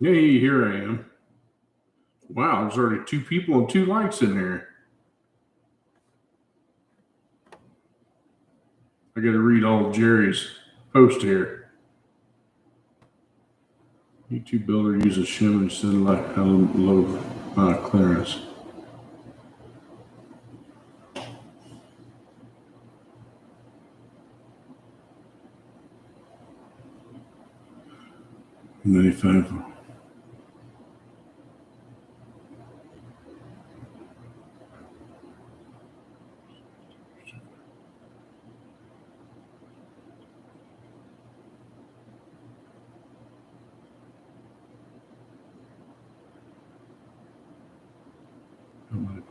Hey, here I am. Wow, there's already 2 people and 2 likes in here. I got to read all of Jerry's post here. YouTube builder uses shim instead of like low clearance. $95.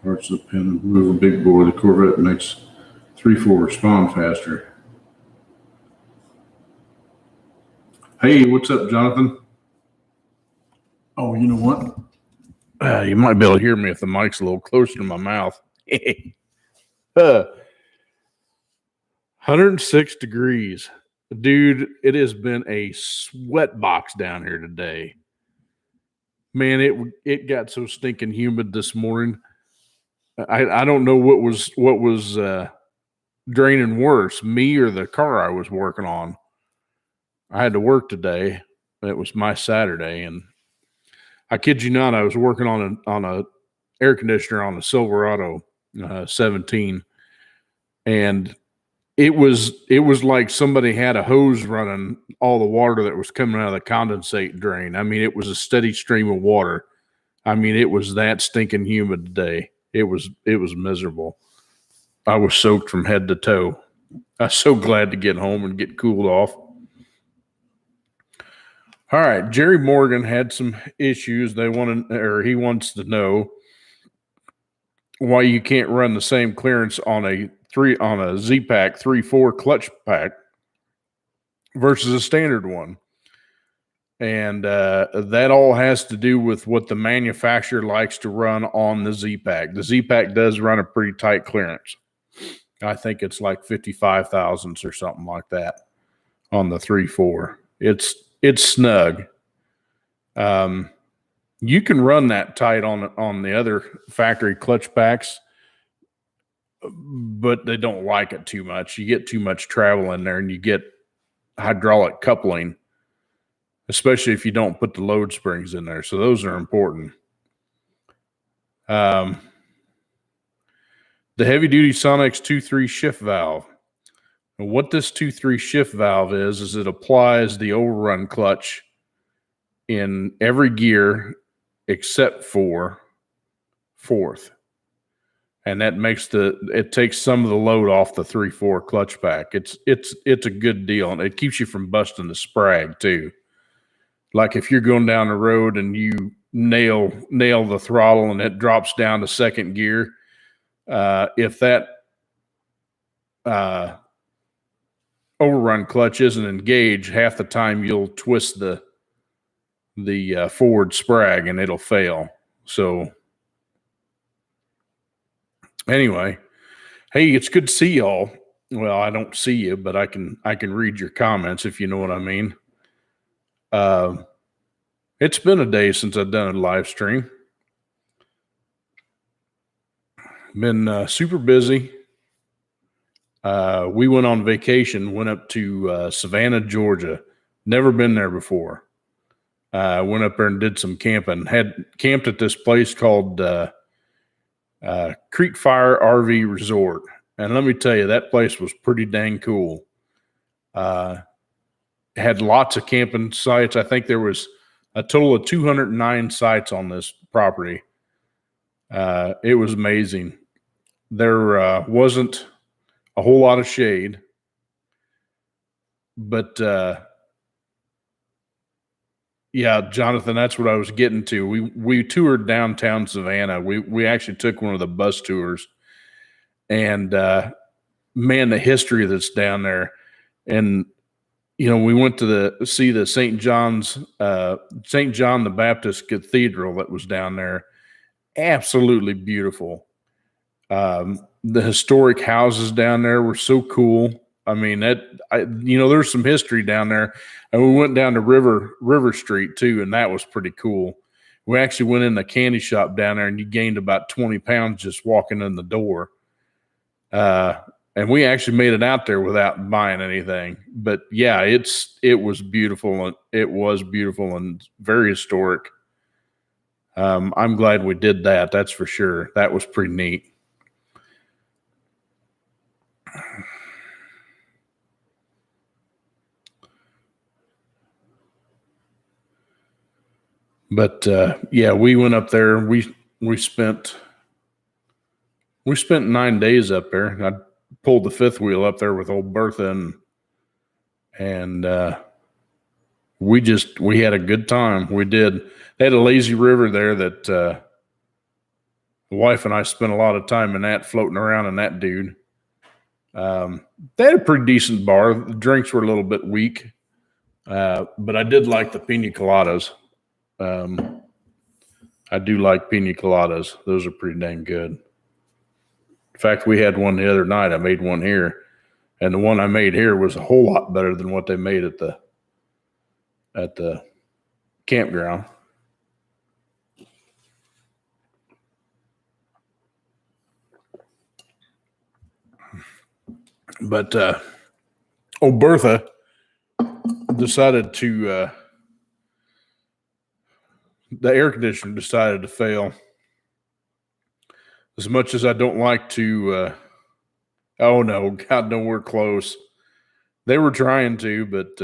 Parts of the pin move a big bore. The Corvette makes 3.4 respond faster. Hey, what's up, Jonathan? Oh, you know what? You might be able to hear me if the mic's a little closer to my mouth. 106 degrees. Dude, it has been a sweat box down here today. Man, it got so stinking humid this morning. I don't know what was draining worse, me or the car I was working on. I had to work today. It was my Saturday, and I kid you not, I was working on a air conditioner on a Silverado 17, and it was like somebody had a hose running all the water that was coming out of the condensate drain. I mean, it was a steady stream of water. I mean, it was that stinking humid today. It was miserable. I was soaked from head to toe. I was so glad to get home and get cooled off. All right, Jerry Morgan had some issues. He wants to know why you can't run the same clearance on a Z-Pack 3.4 clutch pack versus a standard one. And that all has to do with what the manufacturer likes to run on the Z-Pack. The Z-Pack does run a pretty tight clearance. I think it's like 55 thousandths or something like that on the 3.4. It's snug. You can run that tight on the other factory clutch packs, but they don't like it too much. You get too much travel in there, and you get hydraulic coupling, especially if you don't put the load springs in there. So those are important. The heavy-duty Sonex 2.3 shift valve. And what this 2.3 shift valve is it applies the overrun clutch in every gear except for fourth. And that it takes some of the load off the 3.4 clutch pack. It's a good deal, and it keeps you from busting the sprag too. Like if you're going down the road and you nail the throttle and it drops down to second gear, if that overrun clutch isn't engaged, half the time you'll twist the forward sprag and it'll fail. So anyway, hey, it's good to see y'all. Well, I don't see you, but I can read your comments if you know what I mean. It's been a day since I've done a live stream. Been super busy. We went on vacation, went up to Savannah, Georgia. Never been there before. Went up there and did some camping. Had camped at this place called Creek Fire RV Resort. And let me tell you, that place was pretty dang cool. Had lots of camping sites. I think there was a total of 209 sites on this property. It was amazing. There wasn't a whole lot of shade, but yeah, Jonathan, that's what I was getting to. We toured downtown Savannah. We actually took one of the bus tours, and man, the history that's down there. And you know, we went to see the St. John the Baptist Cathedral that was down there. Absolutely beautiful. The historic houses down there were so cool. I mean, there's some history down there. And we went down to River Street too, and that was pretty cool. We actually went in the candy shop down there, and you gained about 20 pounds just walking in the door. And we actually made it out there without buying anything. But yeah, it was beautiful, and it was beautiful and very historic. I'm glad we did that. That's for sure. That was pretty neat. But yeah, we went up there. We spent 9 days up there. I pulled the fifth wheel up there with old Bertha, and we had a good time. We did. They had a lazy river there that the wife and I spent a lot of time in that, floating around in that dude. They had a pretty decent bar. The drinks were a little bit weak, but I did like the pina coladas. I do like pina coladas. Those are pretty dang good. In fact, we had one the other night. I made one here, and the one I made here was a whole lot better than what they made at the campground. But old Bertha decided to the air conditioner decided to fail. As much as I don't like to, oh no, God, no, we're close. They were trying to, but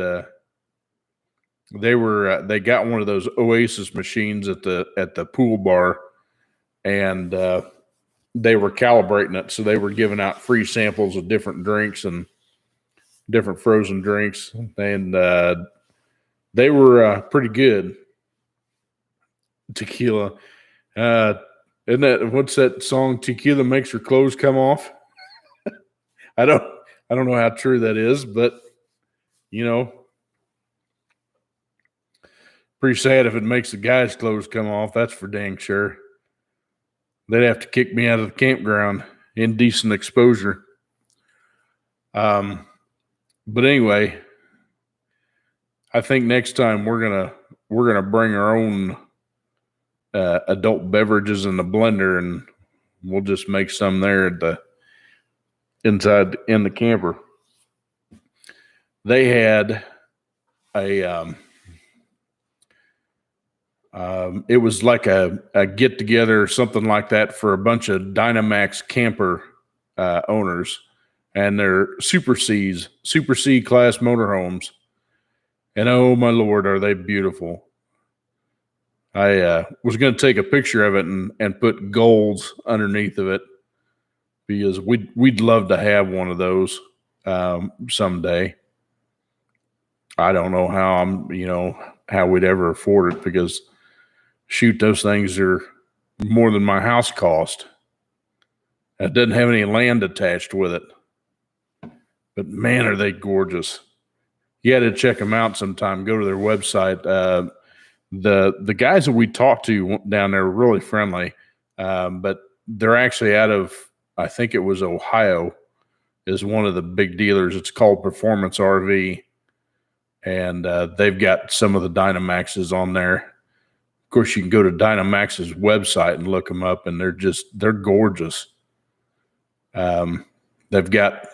they got one of those Oasis machines at the pool bar, and they were calibrating it, so they were giving out free samples of different drinks and different frozen drinks, and they were pretty good. Tequila. Isn't that, what's that song? Tequila makes your clothes come off. I don't know how true that is, but pretty sad if it makes the guys' clothes come off. That's for dang sure. They'd have to kick me out of the campground. Indecent exposure. But anyway, I think next time we're gonna bring our own adult beverages in the blender, and we'll just make some there at in the camper. They had a it was like a get together or something like that for a bunch of Dynamax camper owners, and they're Super C class motorhomes. And oh my Lord, are they beautiful. I was going to take a picture of it and put goals underneath of it, because we'd love to have one of those someday. I don't know how we'd ever afford it, because shoot, those things are more than my house cost. It doesn't have any land attached with it, but man, are they gorgeous. You had to check them out sometime. Go to their website. The guys that we talked to down there were really friendly, but they're actually out of, I think it was Ohio, is one of the big dealers. It's called Performance RV, and they've got some of the Dynamaxes on there. Of course, you can go to Dynamax's website and look them up, and they're gorgeous. They've got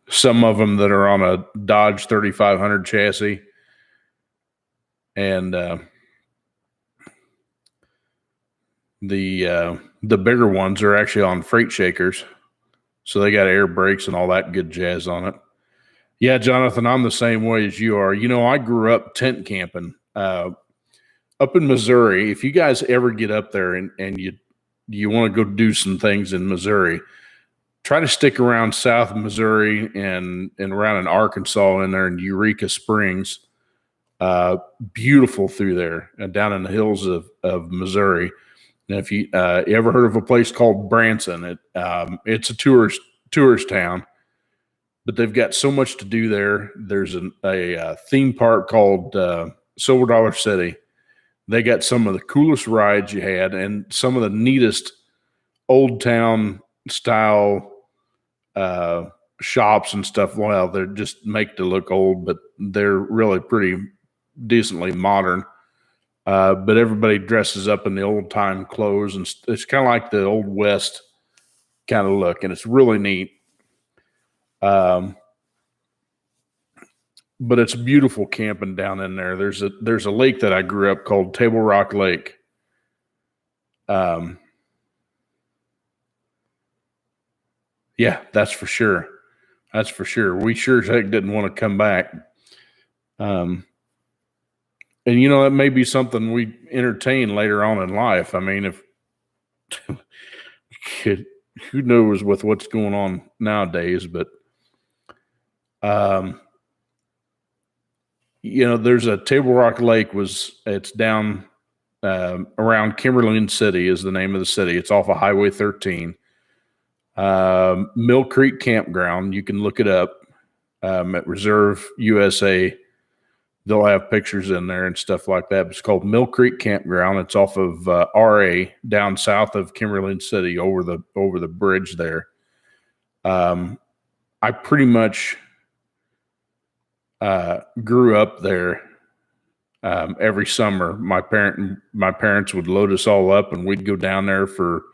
some of them that are on a Dodge 3500 chassis, and the bigger ones are actually on freight shakers, so they got air brakes and all that good jazz on it. Yeah, Jonathan, I'm the same way as you are. I grew up tent camping up in Missouri. If you guys ever get up there and you want to go do some things in Missouri, try to stick around south of Missouri and around in Arkansas, in there in Eureka Springs. Beautiful through there, down in the hills of Missouri. And if you ever heard of a place called Branson, it's a tourist town, but they've got so much to do there. There's a theme park called Silver Dollar City. They got some of the coolest rides you had, and some of the neatest old town style shops and stuff. Well, they're just make to look old, but they're really pretty decently modern. But everybody dresses up in the old time clothes, and it's kind of like the old West kind of look, and it's really neat. But it's beautiful camping down in there. There's a lake that I grew up called Table Rock Lake. Yeah, that's for sure. That's for sure. We sure as heck didn't want to come back. And that may be something we entertain later on in life. I mean, if who knows with what's going on nowadays, but there's a Table Rock Lake it's down around Kimberlin City is the name of the city. It's off of Highway 13. Mill Creek Campground. You can look it up at Reserve USA. They'll have pictures in there and stuff like that. It's called Mill Creek Campground. It's off of RA down south of Kimberlin City over the bridge there. I pretty much grew up there. Every summer, my parents would load us all up, and we'd go down there for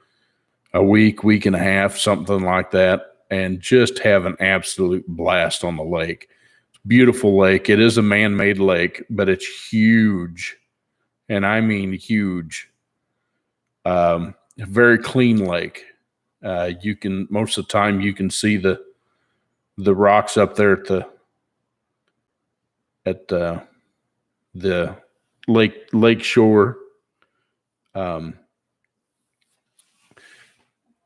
a week and a half, something like that, and just have an absolute blast on the lake. Beautiful lake. It is a man-made lake, but it's huge, and I mean huge. A very clean lake. Most of the time you can see the rocks up there at the lake shore.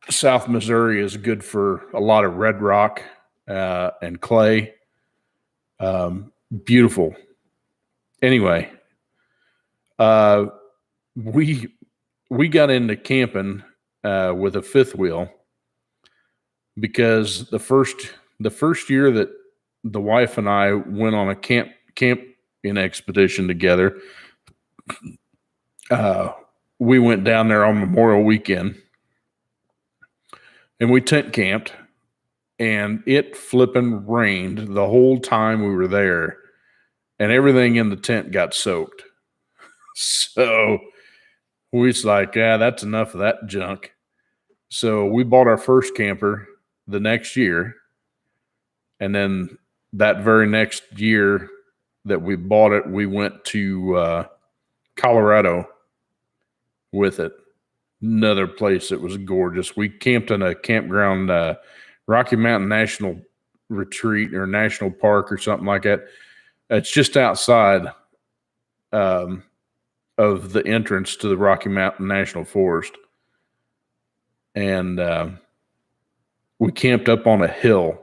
South Missouri is good for a lot of red rock and clay. Beautiful. Anyway, we got into camping with a fifth wheel because the first year that the wife and I went on a camping expedition together, we went down there on Memorial Weekend, and we tent camped. And it flipping rained the whole time we were there, and everything in the tent got soaked. So we was like, that's enough of that junk. So we bought our first camper the next year. And then that very next year that we bought it, we went to Colorado with it. Another place that was gorgeous. We camped in a campground, Rocky Mountain National Retreat or National Park or something like that. It's just outside of the entrance to the Rocky Mountain National Forest. And we camped up on a hill.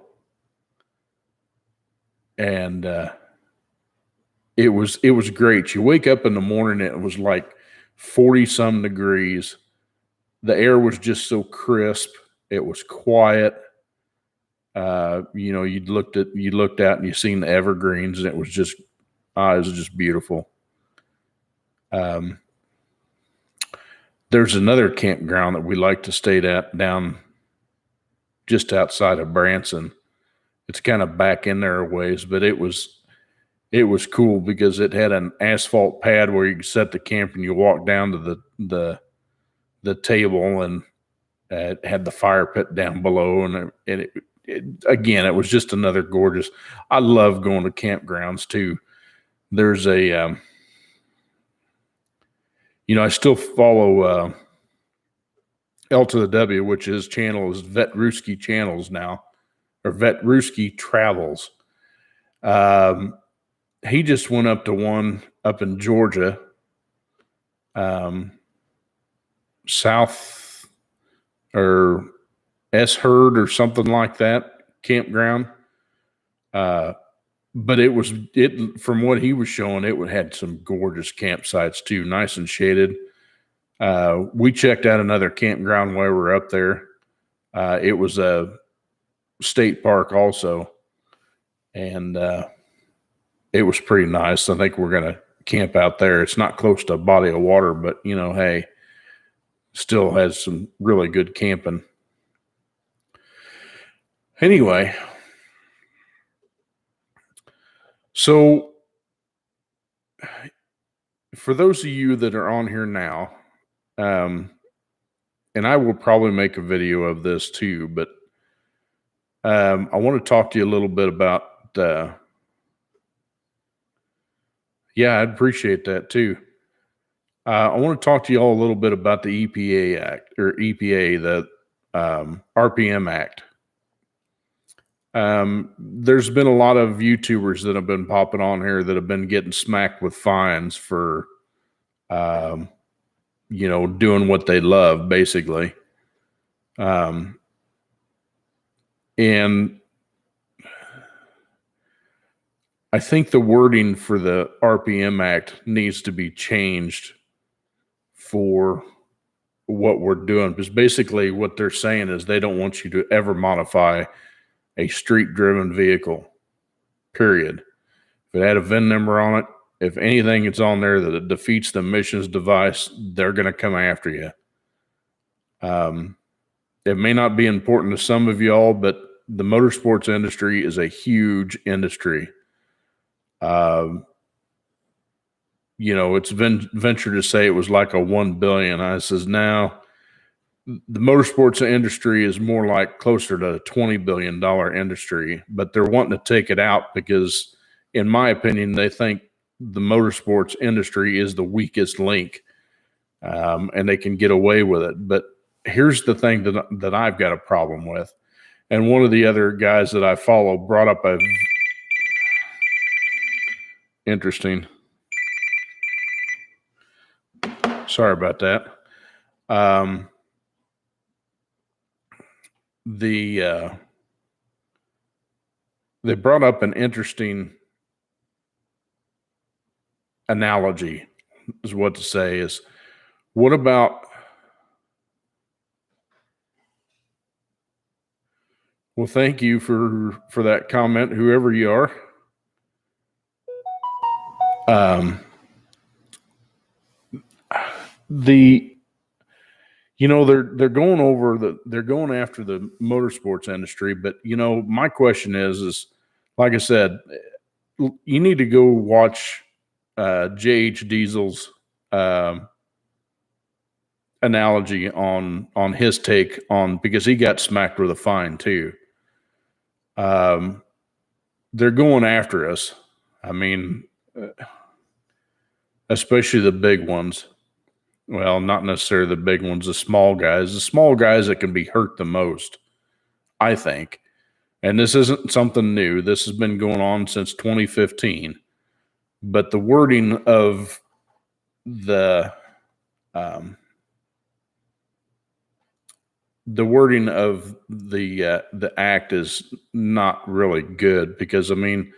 And it was great. You wake up in the morning, it was like 40-some degrees. The air was just so crisp. It was quiet. You looked out and you seen the evergreens, and it was just beautiful. There's another campground that we like to stay at down just outside of Branson. It's kind of back in there a ways, but it was cool because it had an asphalt pad where you could set the camp and you walk down to the table, and it had the fire pit down below, and it was just another gorgeous. I love going to campgrounds too. There's I still follow L to the W, which his channel is Vetruski Channels now, or Vetruski Travels. He just went up to one up in Georgia, South or S Herd or something like that campground. But from what he was showing, it had some gorgeous campsites too, nice and shaded. We checked out another campground while we were up there. It was a state park also, and it was pretty nice. I think we're going to camp out there. It's not close to a body of water, but hey, still has some really good camping. Anyway, So, for those of you that are on here now, and I will probably make a video of this too, but I want to talk to you a little bit about. Yeah, I'd appreciate that too. I want to talk to you all a little bit about the EPA Act or EPA, the RPM Act. There's been a lot of YouTubers that have been popping on here that have been getting smacked with fines for, doing what they love, basically. And I think the wording for the RPM Act needs to be changed for what we're doing, because basically what they're saying is they don't want you to ever modify a street driven vehicle, period. If it had a VIN number on it, if anything is on there that it defeats the emissions device, they're going to come after you. It may not be important to some of y'all, but the motorsports industry is a huge industry. It's venture to say it was like a 1 billion. I says, now the motorsports industry is more like closer to a $20 billion industry, but they're wanting to take it out because, in my opinion, they think the motorsports industry is the weakest link, and they can get away with it. But here's the thing that I've got a problem with. And one of the other guys that I follow brought up a interesting. Sorry about that. They brought up an interesting analogy, is what to say is, what about, well, thank you for that comment, whoever you are. They're going after the motorsports industry, but my question is like I said, you need to go watch JH Diesel's analogy on his take on, because he got smacked with a fine too. They're going after us. I mean, especially the big ones. Well, not necessarily the big ones, the small guys that can be hurt the most, I think. And this isn't something new. This has been going on since 2015. But the wording of the act is not really good, because, I mean,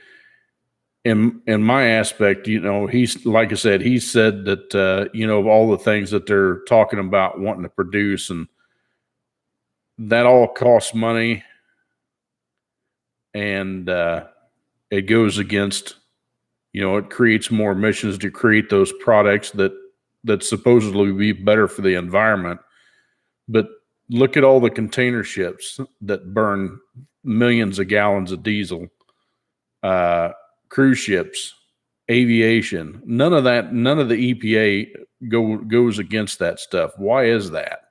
in my aspect, he's, like I said, he said that, of all the things that they're talking about wanting to produce, and that all costs money, and it goes against, it creates more emissions to create those products that supposedly be better for the environment. But look at all the container ships that burn millions of gallons of diesel, cruise ships, aviation. None of the EPA goes against that stuff. Why is that?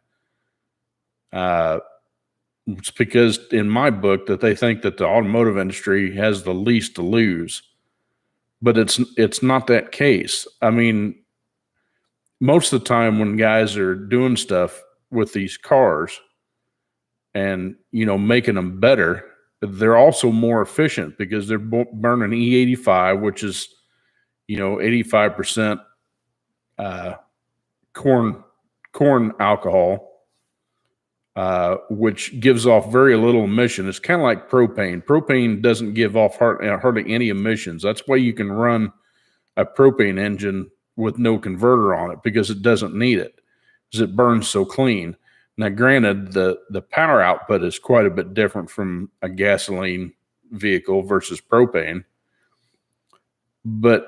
It's because, in my book, that they think that the automotive industry has the least to lose, but it's not that case. I mean, most of the time when guys are doing stuff with these cars and, making them better, they're also more efficient, because they're burning E85, which is, 85% corn alcohol, which gives off very little emission. It's kind of like propane. Propane doesn't give off hardly any emissions. That's why you can run a propane engine with no converter on it, because it doesn't need it, because it burns so clean. Now, granted, the power output is quite a bit different from a gasoline vehicle versus propane, but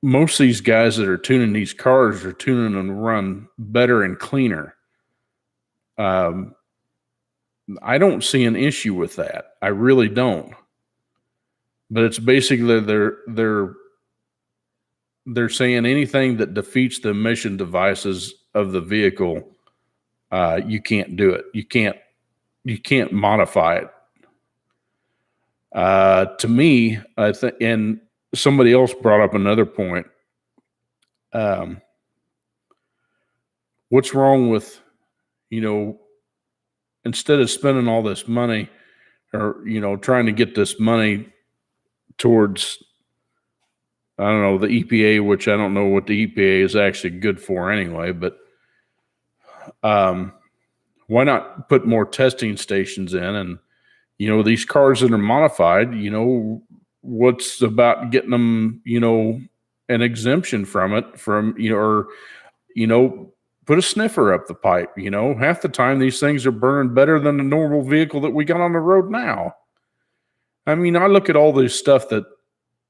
most of these guys that are tuning these cars are tuning them to run better and cleaner. I don't see an issue with that. I really don't. but it's basically they're saying anything that defeats the emission devices of the vehicle, you can't do it. You can't modify it. To me, I think, and somebody else brought up another point. What's wrong with, instead of spending all this money or, trying to get this money towards, I don't know, the EPA, which I don't know what the EPA is actually good for anyway, but why not put more testing stations in? And, these cars that are modified, what's about getting them, an exemption from it, or, put a sniffer up the pipe. Half the time these things are burning better than the normal vehicle that we got on the road now. I mean, I look at all this stuff that,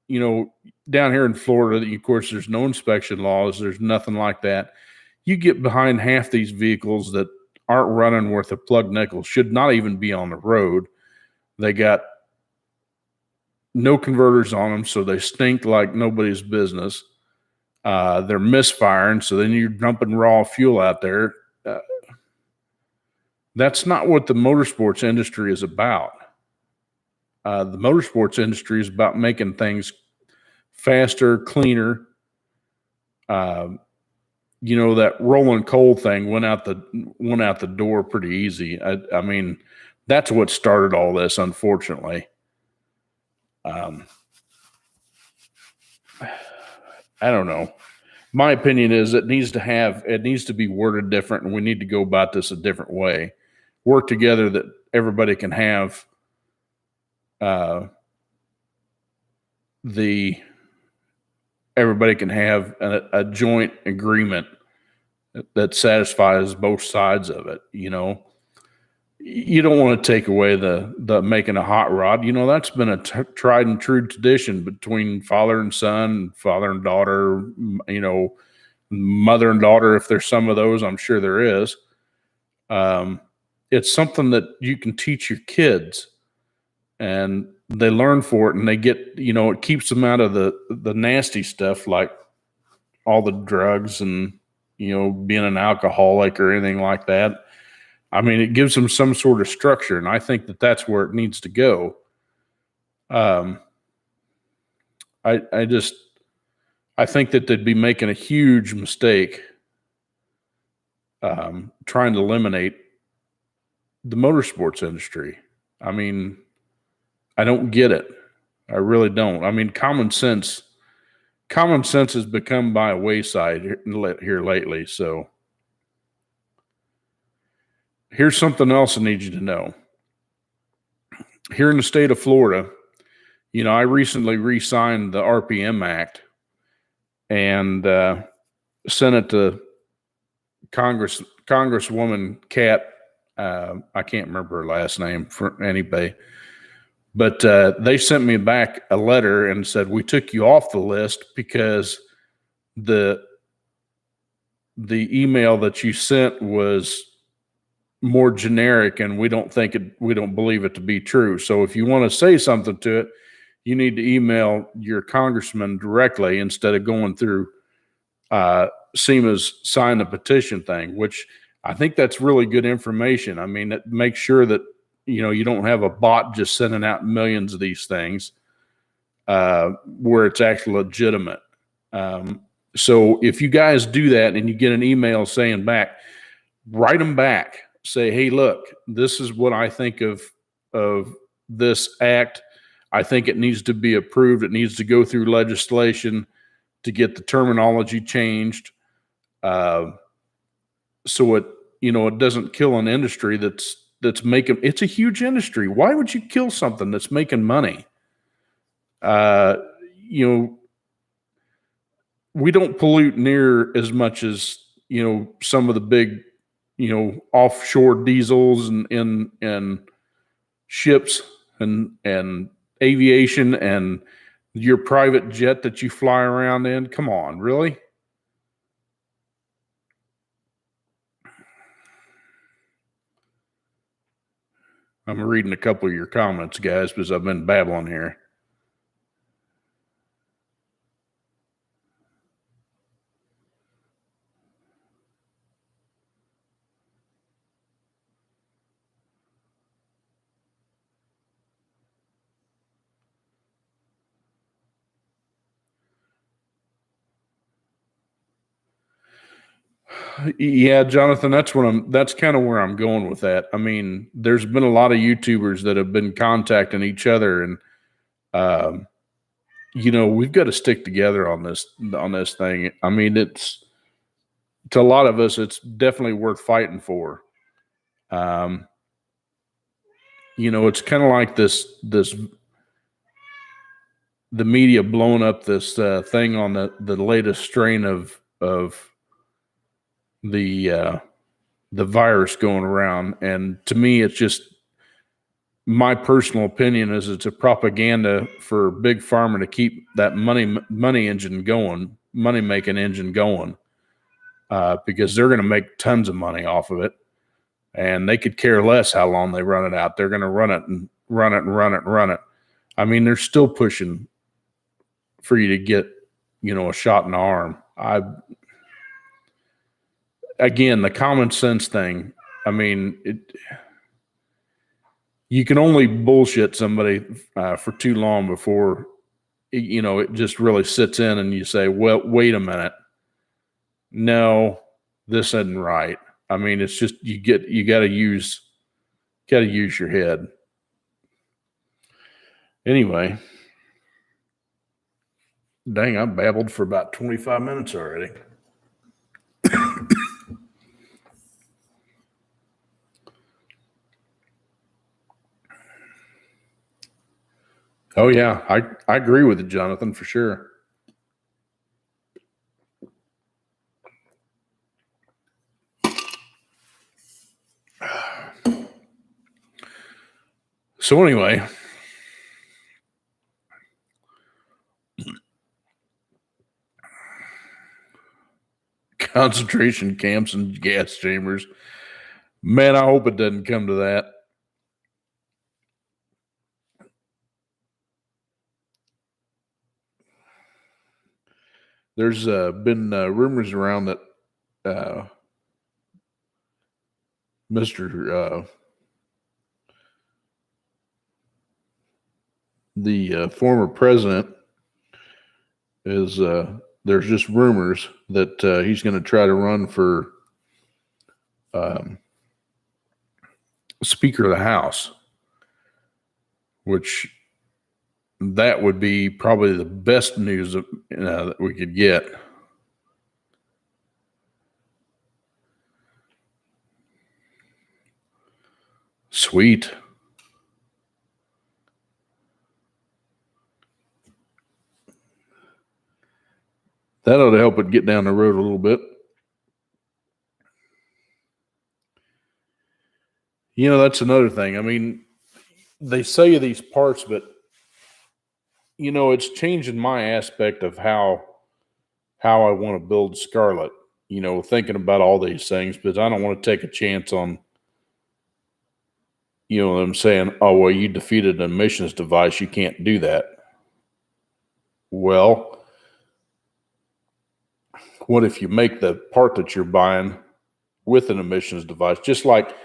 down here in Florida, of course, there's no inspection laws. There's nothing like that. You get behind half these vehicles that aren't running worth a plug nickel, should not even be on the road. They got no converters on them, so they stink like nobody's business. They're misfiring, so then you're dumping raw fuel out there. That's not what the motorsports industry is about. The motorsports industry is about making things faster, cleaner. That rolling coal thing went out the door pretty easy. I mean, that's what started all this, unfortunately. I don't know. My opinion is it needs to be worded different, and we need to go about this a different way. Work together that everybody can have a joint agreement that satisfies both sides of it. You don't want to take away the making a hot rod. That's been a tried and true tradition between father and son, father and daughter, mother and daughter. If there's some of those, I'm sure there is. It's something that you can teach your kids, and they learn for it, and they get, it keeps them out of the nasty stuff like all the drugs and, being an alcoholic or anything like that. I mean, it gives them some sort of structure, and I think that that's where it needs to go. I think that they'd be making a huge mistake trying to eliminate the motorsports industry. I mean, I don't get it. I really don't. I mean, common sense has become by a wayside here lately. So here's something else I need you to know. Here in the state of Florida, I recently re-signed the RPM Act and sent it to Congresswoman Kat. I can't remember her last name for anybody, but they sent me back a letter and said, we took you off the list because the email that you sent was more generic, and we don't believe it to be true. So if you want to say something to it, you need to email your congressman directly instead of going through SEMA's sign the petition thing, which I think that's really good information. I mean, it makes sure that, you don't have a bot just sending out millions of these things where it's actually legitimate. So if you guys do that and you get an email saying back, write them back. Say, hey, look, this is what I think of this act. I think it needs to be approved. It needs to go through legislation to get the terminology changed. So it doesn't kill an industry that's making, it's a huge industry. Why would you kill something that's making money? We don't pollute near as much as, some of the big, offshore diesels and ships and aviation and your private jet that you fly around in. Come on, really? I'm reading a couple of your comments, guys, because I've been babbling here. Yeah, Jonathan, that's kind of where I'm going with that. I mean, there's been a lot of YouTubers that have been contacting each other, and we've got to stick together on this thing. I mean, it's to a lot of us, it's definitely worth fighting for. It's kind of like this the media blowing up this thing on the latest strain of the virus going around, and to me, it's just my personal opinion is it's a propaganda for Big Pharma to keep that money engine going, money making engine going, because they're going to make tons of money off of it, and they could care less how long they run it out. They're going to run it and run it and run it and run it. I mean, they're still pushing for you to get, a shot in the arm. Again, the common sense thing. I mean, you can only bullshit somebody for too long before, it just really sits in and you say, well, wait a minute. No, this isn't right. I mean, it's just, you got to use your head. Anyway, dang, I babbled for about 25 minutes already. Oh yeah, I agree with you, Jonathan, for sure. So anyway, concentration camps and gas chambers. Man, I hope it doesn't come to that. There's been rumors around that Mr. The former president is there's just rumors that he's going to try to run for Speaker of the House, which that would be probably the best news that we could get. Sweet. That ought to help it get down the road a little bit. That's another thing. I mean, they say these parts, but it's changing my aspect of how I want to build Scarlett. Thinking about all these things, but I don't want to take a chance on them saying, "Oh, well, you defeated an emissions device. You can't do that." Well, what if you make the part that you're buying with an emissions device? Just like,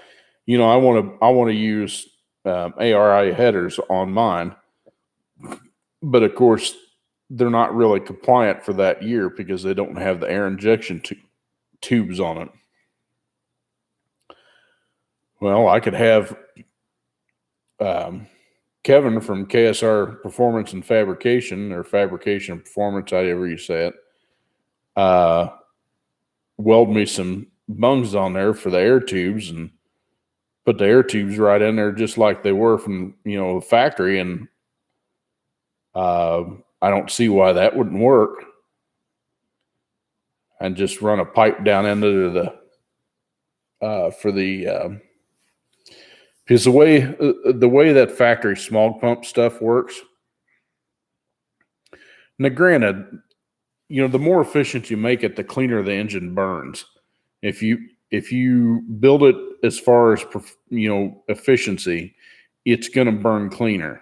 I want to use ARI headers on mine, but of course they're not really compliant for that year because they don't have the air injection tubes on it. Well, I could have Kevin from KSR Performance and Fabrication, or Fabrication and Performance, however you say it, weld me some bungs on there for the air tubes and put the air tubes right in there just like they were from, the factory. And I don't see why that wouldn't work. And just run a pipe down into the because the way that factory smog pump stuff works. Now, granted, the more efficient you make it, the cleaner the engine burns. If you build it as far as efficiency, it's going to burn cleaner.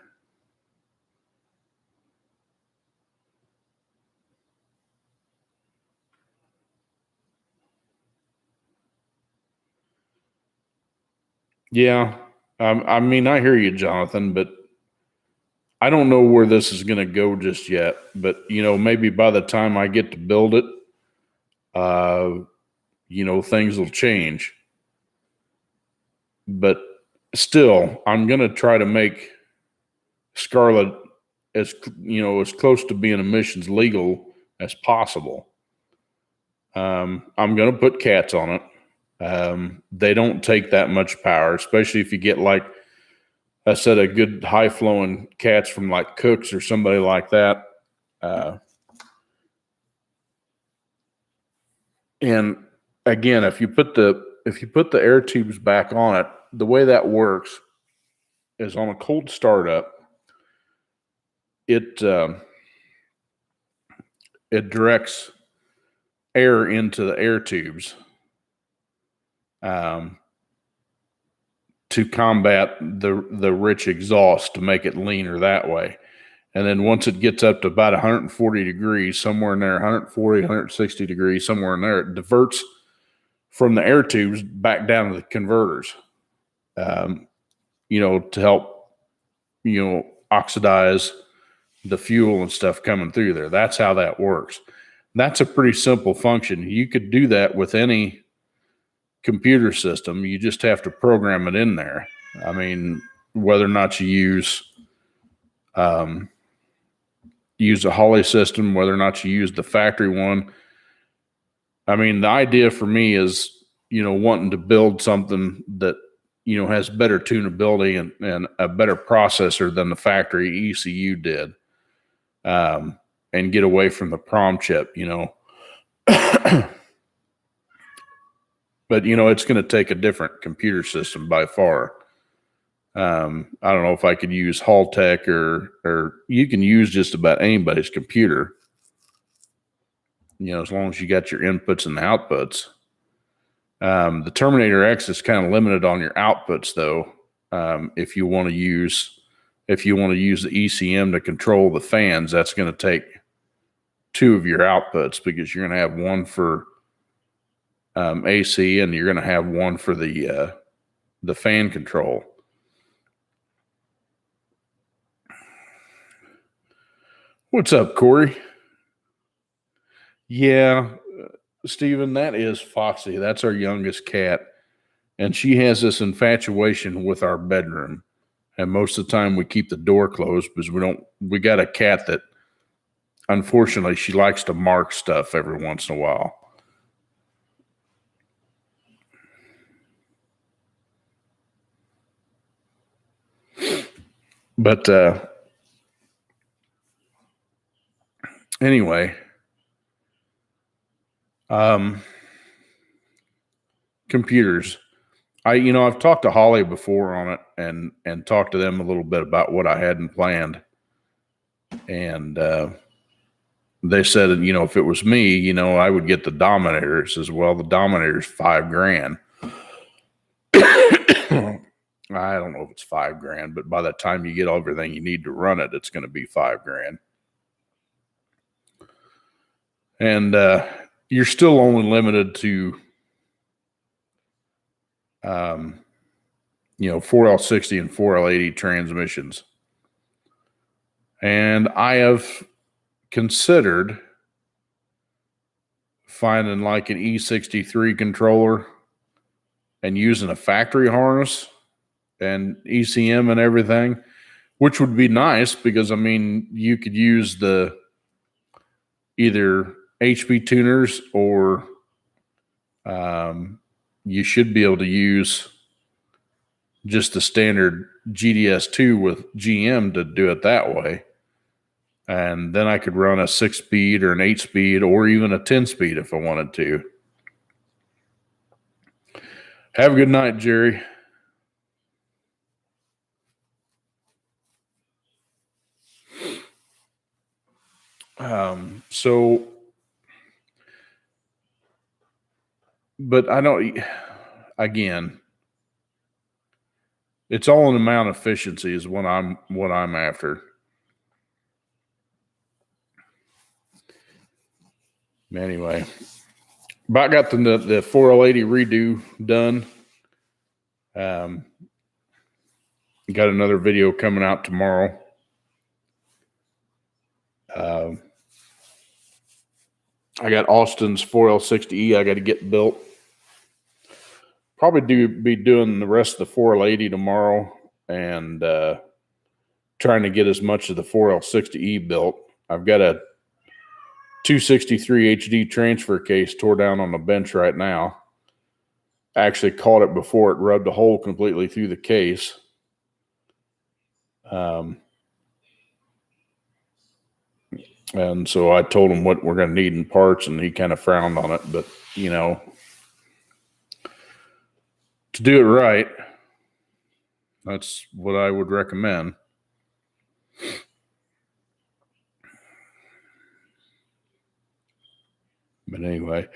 Yeah, I mean, I hear you, Jonathan, but I don't know where this is going to go just yet. But maybe by the time I get to build it, things will change. But still, I'm going to try to make Scarlett as close to being emissions legal as possible. I'm going to put cats on it. They don't take that much power, especially if you get, like I said, a good high flowing cats from like Cooks or somebody like that. And again, if you put the air tubes back on it, the way that works is on a cold startup, it directs air into the air tubes to combat the rich exhaust, to make it leaner that way. And then once it gets up to about 140 degrees, somewhere in there, 140, 160 degrees, somewhere in there, it diverts from the air tubes back down to the converters, to help, oxidize the fuel and stuff coming through there. That's how that works. That's a pretty simple function. You could do that with any computer system. You just have to program it in there. I mean, whether or not you use a Holley system, whether or not you use the factory one. I mean, the idea for me is, wanting to build something that, has better tunability and a better processor than the factory ECU did, and get away from the PROM chip, But, it's going to take a different computer system by far. I don't know if I could use Haltech or you can use just about anybody's computer, as long as you got your inputs and outputs. The Terminator X is kind of limited on your outputs, though. If you want to use the ECM to control the fans, that's going to take two of your outputs, because you're going to have one for AC and you're going to have one for the fan control. What's up, Corey? Yeah, Steven, that is Foxy. That's our youngest cat. And she has this infatuation with our bedroom. And most of the time we keep the door closed because we got a cat that, unfortunately, she likes to mark stuff every once in a while. But anyway, computers. I've talked to Holley before on it and talked to them a little bit about what I hadn't planned. And they said, if it was me, I would get the Dominators as well. The Dominator's $5,000. I don't know if it's $5,000, but by the time you get everything you need to run it, it's going to be $5,000. And you're still only limited to 4L60 and 4L80 transmissions. And I have considered finding like an E63 controller and using a factory harness and ECM and everything, which would be nice because, you could use the either HP tuners or you should be able to use just the standard GDS2 with GM to do it that way. And then I could run a 6-speed or an 8-speed or even a 10-speed if I wanted to. Have a good night, Jerry. But I don't, again, it's all an amount of efficiency is what I'm after. Anyway, about got the 4L80 redo done. Got another video coming out tomorrow. I got Austin's 4L60E I got to get built. probably be doing the rest of the 4L80 tomorrow and trying to get as much of the 4L60E built. I've got a 263 HD transfer case tore down on the bench right now. I actually caught it before it rubbed a hole completely through the case. And so I told him what we're going to need in parts, and he kind of frowned on it. But, you know, to do it right, that's what I would recommend. But anyway,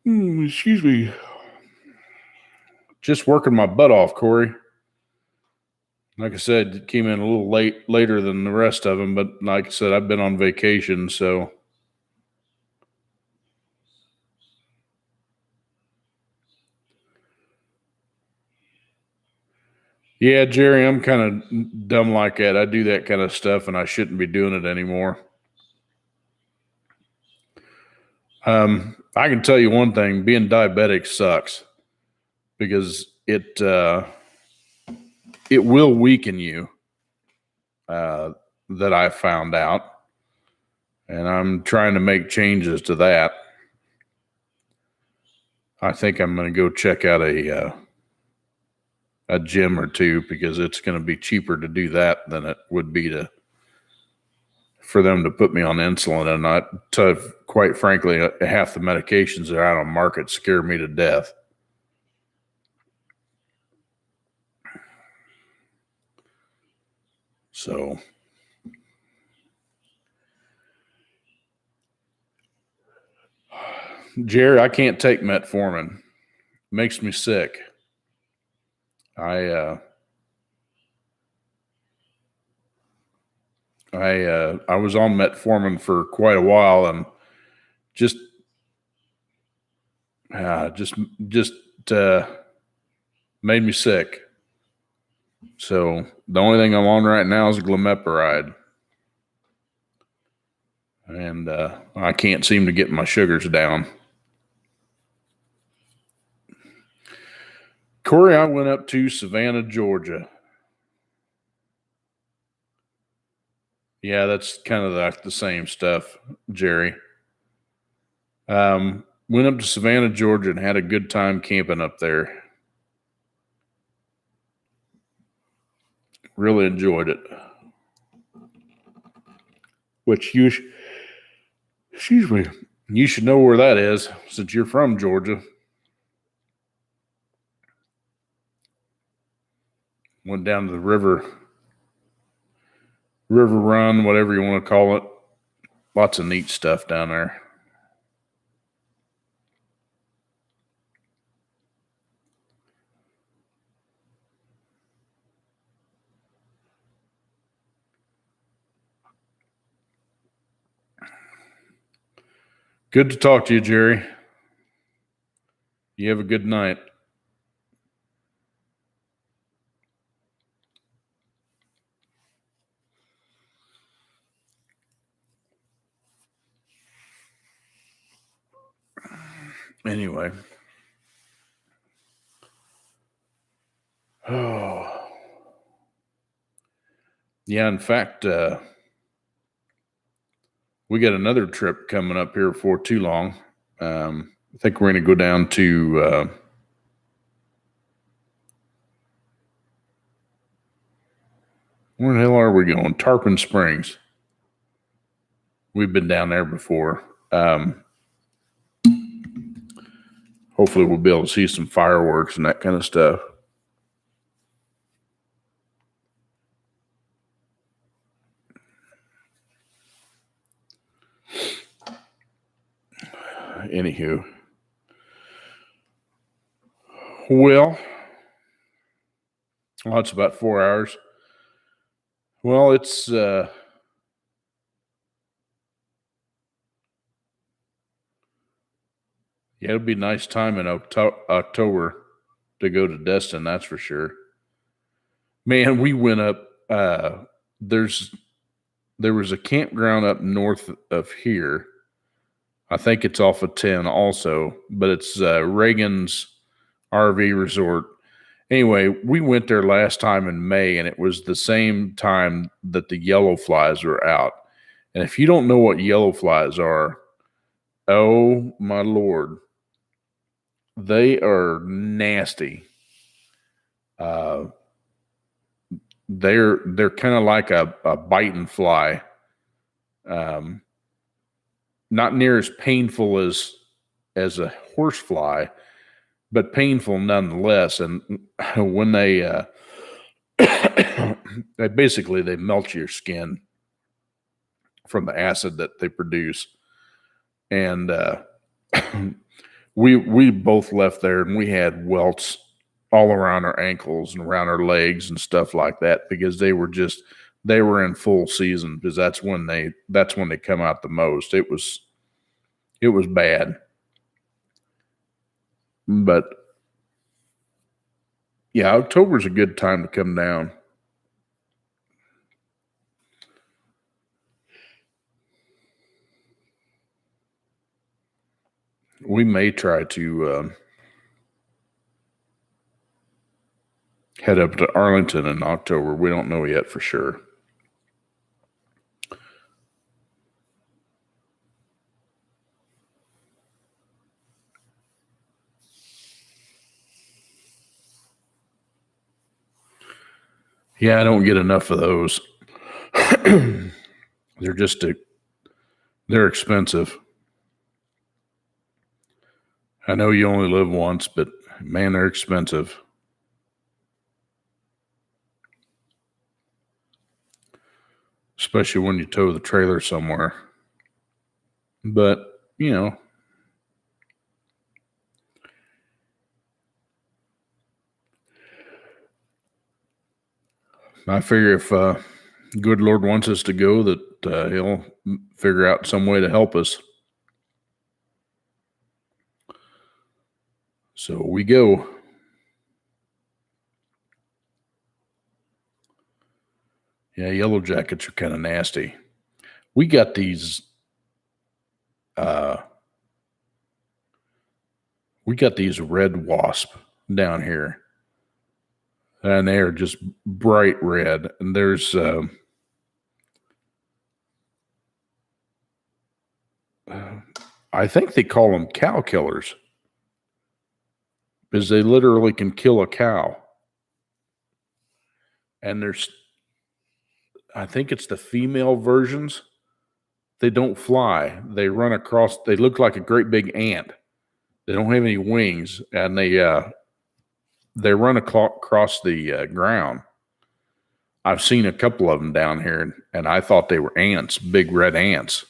excuse me. Just working my butt off, Corey. Like I said, it came in a little later than the rest of them, but like I said, I've been on vacation, so. Yeah, Jerry, I'm kind of dumb like that. I do that kind of stuff, and I shouldn't be doing it anymore. I can tell you one thing: being diabetic sucks because it will weaken you. That I found out, and I'm trying to make changes to that. I think I'm going to go check out a gym or two because it's going to be cheaper to do that than it would be for them to put me on insulin. And quite frankly, half the medications that are out on the market scare me to death. So, Jerry, I can't take metformin. It makes me sick. I was on metformin for quite a while, and just made me sick. So the only thing I'm on right now is glimepiride, and I can't seem to get my sugars down. Corey, I went up to Savannah, Georgia. Yeah, that's kind of the same stuff, Jerry. Went up to Savannah, Georgia, and had a good time camping up there. Really enjoyed it. Which you should know where that is since you're from Georgia. Went down to the river run, whatever you want to call it. Lots of neat stuff down there. Good to talk to you, Jerry. You have a good night. Anyway. Oh. Yeah, in fact, we got another trip coming up here before too long. I think we're going to go down to where the hell are we going? Tarpon Springs. We've been down there before. Hopefully we'll be able to see some fireworks and that kind of stuff. Anywho. Well, it's about 4 hours. Well, it's yeah, it'll be a nice time in October to go to Destin, that's for sure. Man, we went up. There was a campground up north of here. I think it's off of 10 also, but it's Reagan's RV resort. Anyway, we went there last time in May, and it was the same time that the yellow flies were out. And if you don't know what yellow flies are, oh my Lord, they are nasty. They're kind of like a biting fly. Not near as painful as a horse fly, but painful nonetheless. And when they they melt your skin from the acid that they produce. And we both left there, and we had welts all around our ankles and around our legs and stuff like that, because they were in full season, because that's when they come out the most. It was bad. But yeah, October's a good time to come down. We may try to head up to Arlington in October. We don't know yet for sure. Yeah, I don't get enough of those. They're expensive. I know you only live once, but man, they're expensive. Especially when you tow the trailer somewhere. But, I figure if good Lord wants us to go, that he'll figure out some way to help us. So we go. Yeah, yellow jackets are kind of nasty. We got these red wasp down here, and they are just bright red. And there's I think they call them cow killers, because they literally can kill a cow. And I think it's the female versions. They don't fly. They run across. They look like a great big ant. They don't have any wings, and they run across the ground. I've seen a couple of them down here, and I thought they were ants, big red ants.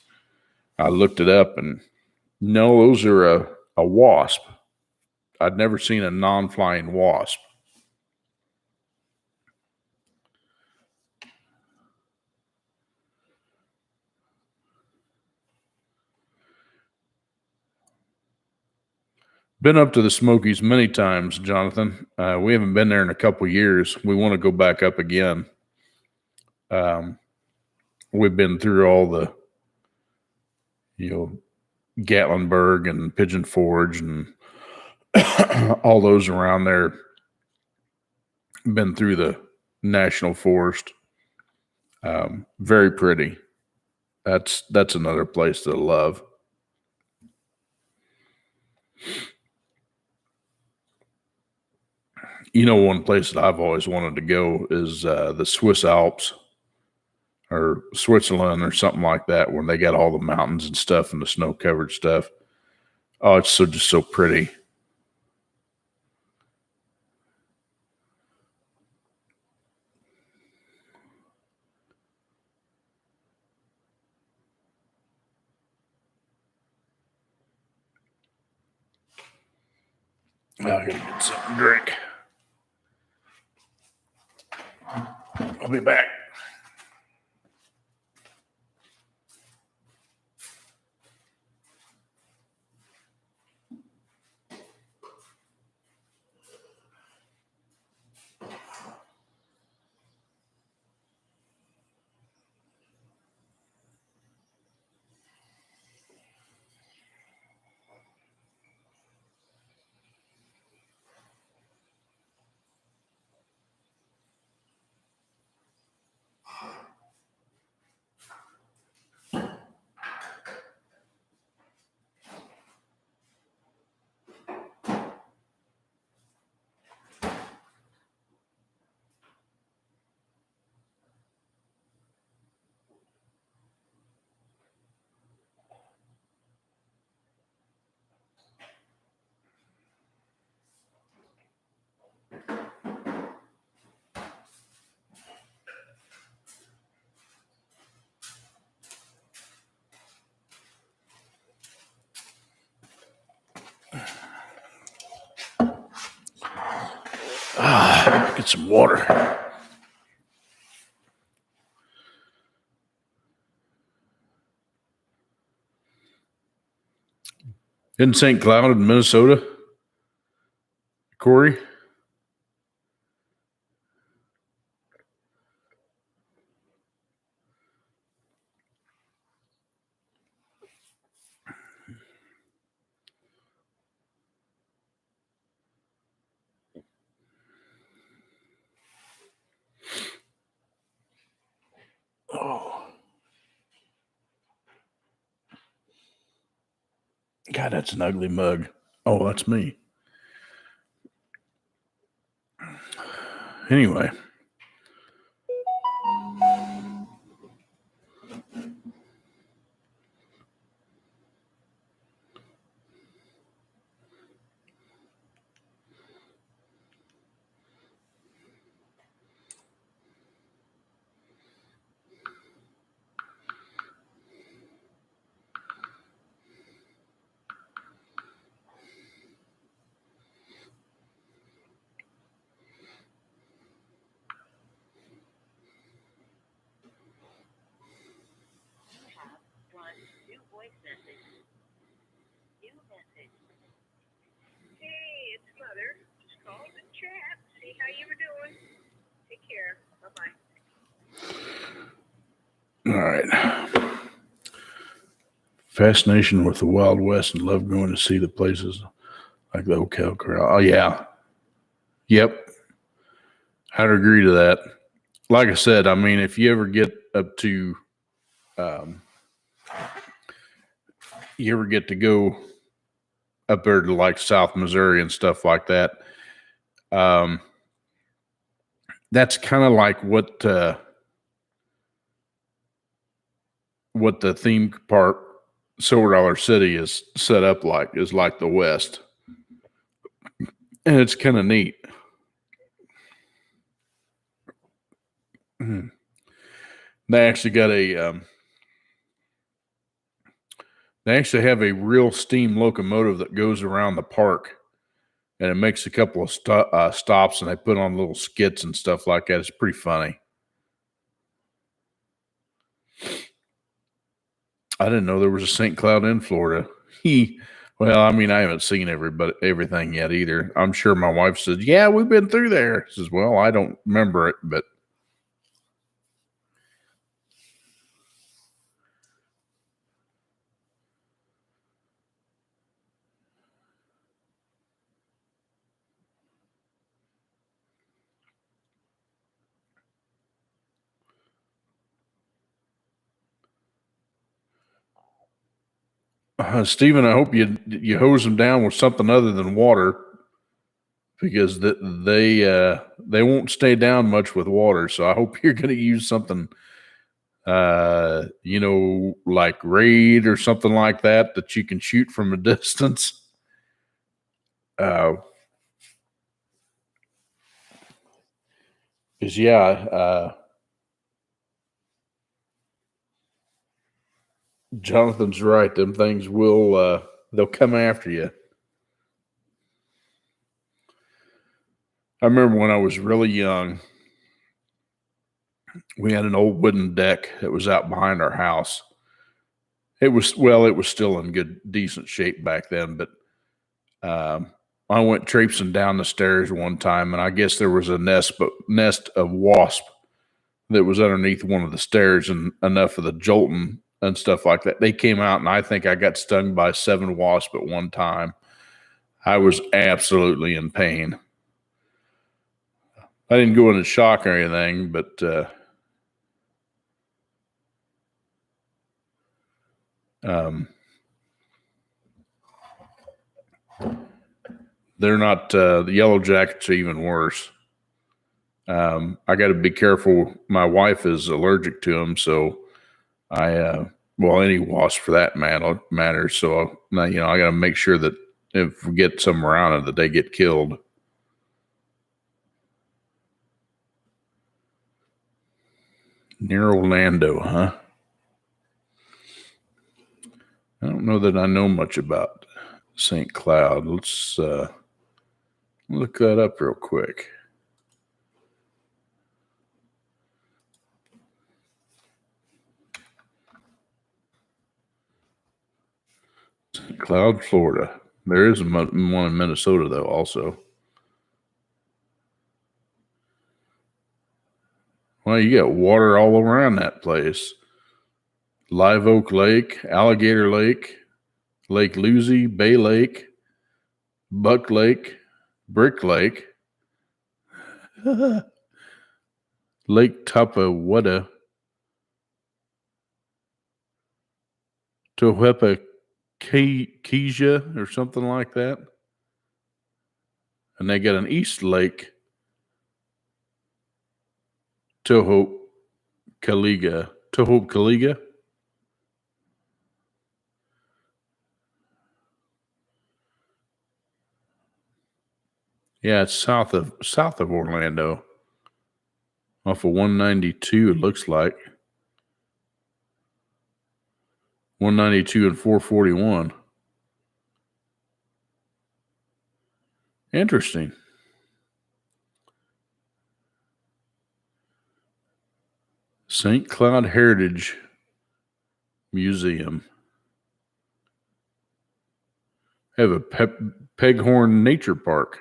I looked it up, and no, those are a wasp. I'd never seen a non-flying wasp. Been up to the Smokies many times, Jonathan. We haven't been there in a couple years. We want to go back up again. We've been through all the, Gatlinburg and Pigeon Forge and all those around there. Been through the National Forest. Very pretty. That's another place to love. One place that I've always wanted to go is the Swiss Alps, or Switzerland, or something like that, where they got all the mountains and stuff and the snow-covered stuff. Oh, it's just so pretty. I gotta get something to drink. I'll be back. Get some water. Isn't St. Cloud in Minnesota, Corey? Oh, God, that's an ugly mug. Oh, that's me. Anyway. Hey, it's Mother. Just called to chat, see how you were doing. Take care. Bye-bye. All right. Fascination with the Wild West and love going to see the places like the Hotel Corral. Oh, yeah. Yep. I'd agree to that. Like I said, I mean, if you ever get up to, you ever get to go up there to like South Missouri and stuff like that, that's kind of like what the theme park Silver Dollar City is set up like, is like the West. And it's kind of neat. They actually got they actually have a real steam locomotive that goes around the park, and it makes a couple of stops, and they put on little skits and stuff like that. It's pretty funny. I didn't know there was a St. Cloud in Florida. Well, I mean, I haven't seen everything yet either. I'm sure my wife said, "Yeah, we've been through there." Says, "Well, I don't remember it, but." Stephen, I hope you hose them down with something other than water, because they won't stay down much with water. So I hope you're going to use something, like Raid or something like that you can shoot from a distance. Because Jonathan's right. Them things they'll come after you. I remember when I was really young, we had an old wooden deck that was out behind our house. It was still in decent shape back then, but I went traipsing down the stairs one time, and I guess there was a nest of wasp that was underneath one of the stairs, and enough of the jolting and stuff like that. They came out, and I think I got stung by 7 wasps at one time. I was absolutely in pain. I didn't go into shock or anything, but they're not, the yellow jackets are even worse. I got to be careful. My wife is allergic to them, so any wasp for that matter. So, I got to make sure that if we get some around it, that they get killed. Near Orlando, huh? I don't know that I know much about St. Cloud. Let's look that up real quick. Cloud, Florida. There is one in Minnesota, though, also. Well, you got water all around that place. Live Oak Lake, Alligator Lake, Lake Lucy, Bay Lake, Buck Lake, Brick Lake, Lake Tapawada, Tohepa Keisha or something like that. And they got an East Lake, Toho Kaliga. Yeah, it's south of Orlando. Off of 192, it looks like. 192 and 441. Interesting. St. Cloud Heritage Museum. Have a Peghorn Nature Park.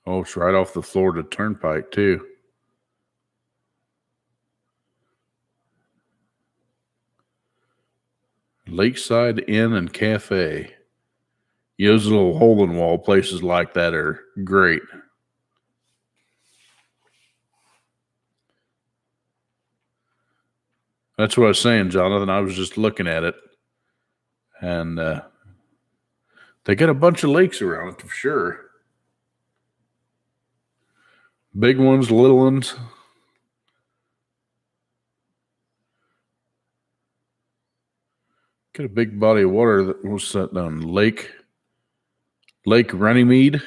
Oh, it's right off the Florida Turnpike, too. Lakeside Inn and Cafe. Those little hole-in-wall places like that are great. That's what I was saying, Jonathan. I was just looking at it. And they got a bunch of lakes around it for sure. Big ones, little ones. Got a big body of water. What's that down? Lake Runnymede.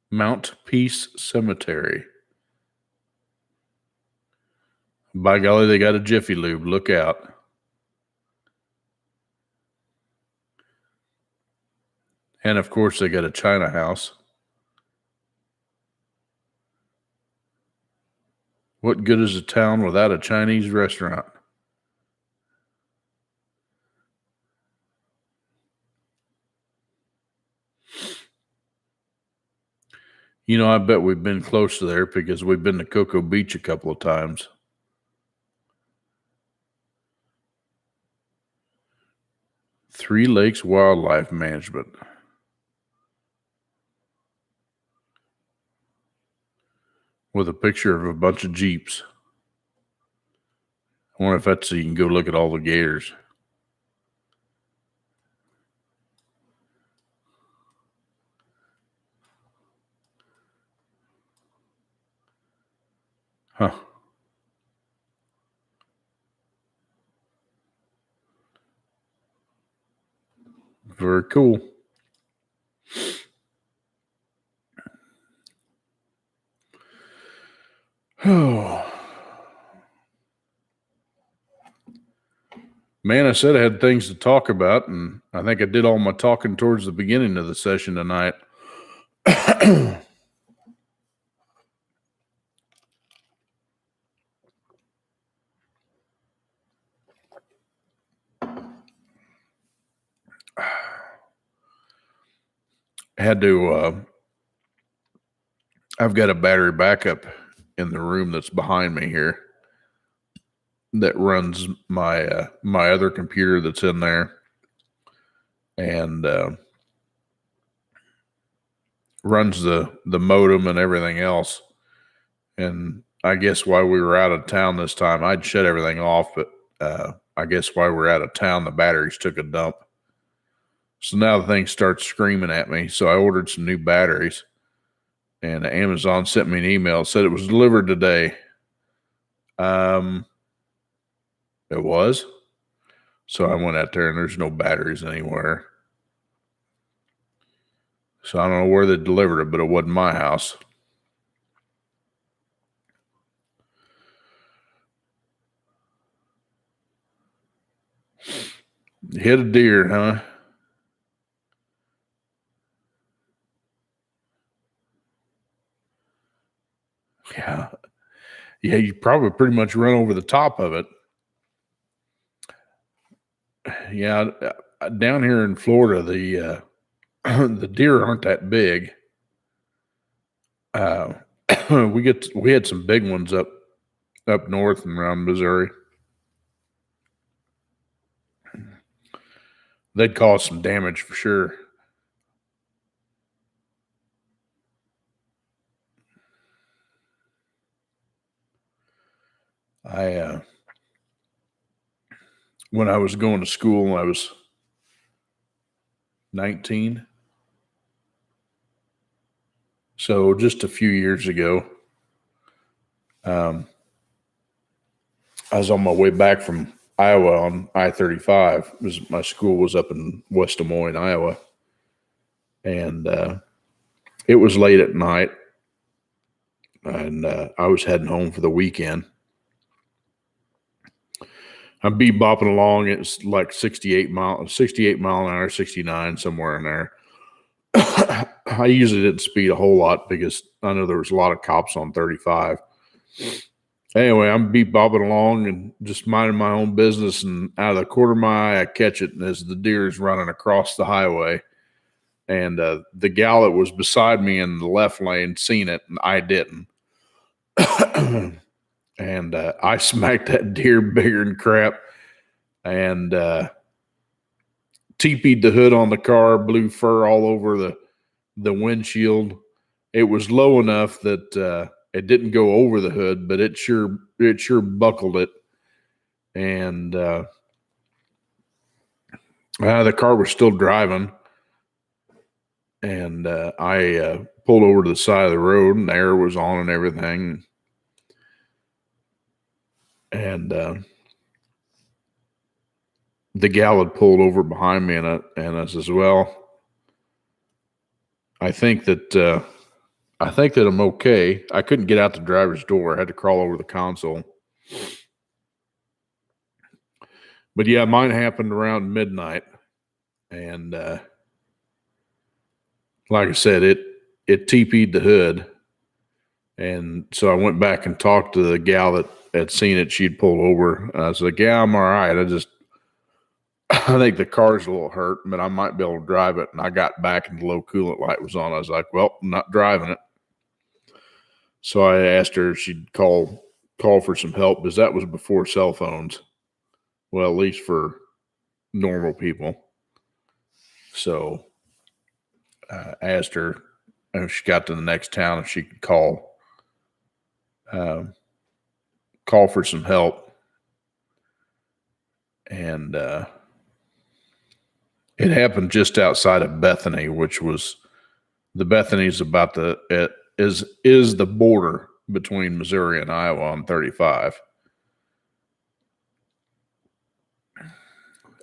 Mount Peace Cemetery. By golly, they got a Jiffy Lube. Look out. And of course, they got a China house. What good is a town without a Chinese restaurant? I bet we've been close to there because we've been to Cocoa Beach a couple of times. Three Lakes Wildlife Management. With a picture of a bunch of Jeeps. I wonder if that's so you can go look at all the gators. Huh. Very cool. Oh. Man, I said I had things to talk about, and I think I did all my talking towards the beginning of the session tonight. Had to I've got a battery backup in the room that's behind me here that runs my my other computer that's in there, and runs the modem and everything else. And I guess while we were out of town this time, I'd shut everything off, but I guess while we're out of town, the batteries took a dump. So now the thing starts screaming at me. So I ordered some new batteries, and Amazon sent me an email, said it was delivered today. It was. So I went out there and there's no batteries anywhere. So I don't know where they delivered it, but it wasn't my house. Hit a deer, huh? Yeah. Yeah, you probably pretty much run over the top of it. Yeah, down here in Florida, the the deer aren't that big. Uh, we had some big ones up north and around Missouri. They'd cause some damage for sure. I when I was going to school, I was 19. So just a few years ago, I was on my way back from Iowa on I-35. My school was up in West Des Moines, Iowa. And it was late at night. And I was heading home for the weekend. I'm bebopping along. It's like 68 mile an hour, 69, somewhere in there. I usually didn't speed a whole lot because I know there was a lot of cops on 35. Anyway, I'm bebopping along and just minding my own business, and out of the corner of my eye, I catch it, and as the deer is running across the highway, and the gal that was beside me in the left lane seen it, and I didn't. And I smacked that deer bigger than crap, and TP'd the hood on the car, blew fur all over the windshield. It was low enough that it didn't go over the hood, but it sure buckled it. And the car was still driving, and I pulled over to the side of the road, and the air was on and everything. And the gal had pulled over behind me, and I says, "Well, I think that I'm okay." I couldn't get out the driver's door; I had to crawl over the console. But yeah, mine happened around midnight, and like I said, it TP'd the hood, and so I went back and talked to the gal that had seen it. She'd pulled over. I was like, "Yeah, I'm all right. I think the car's a little hurt, but I might be able to drive it." And I got back and the low coolant light was on. I was like, "Well, I'm not driving it." So I asked her if she'd call for some help, because that was before cell phones. Well, at least for normal people. So I asked her if she got to the next town if she could call for some help. And it happened just outside of Bethany, which was the Bethany's about is the border between Missouri and Iowa on 35.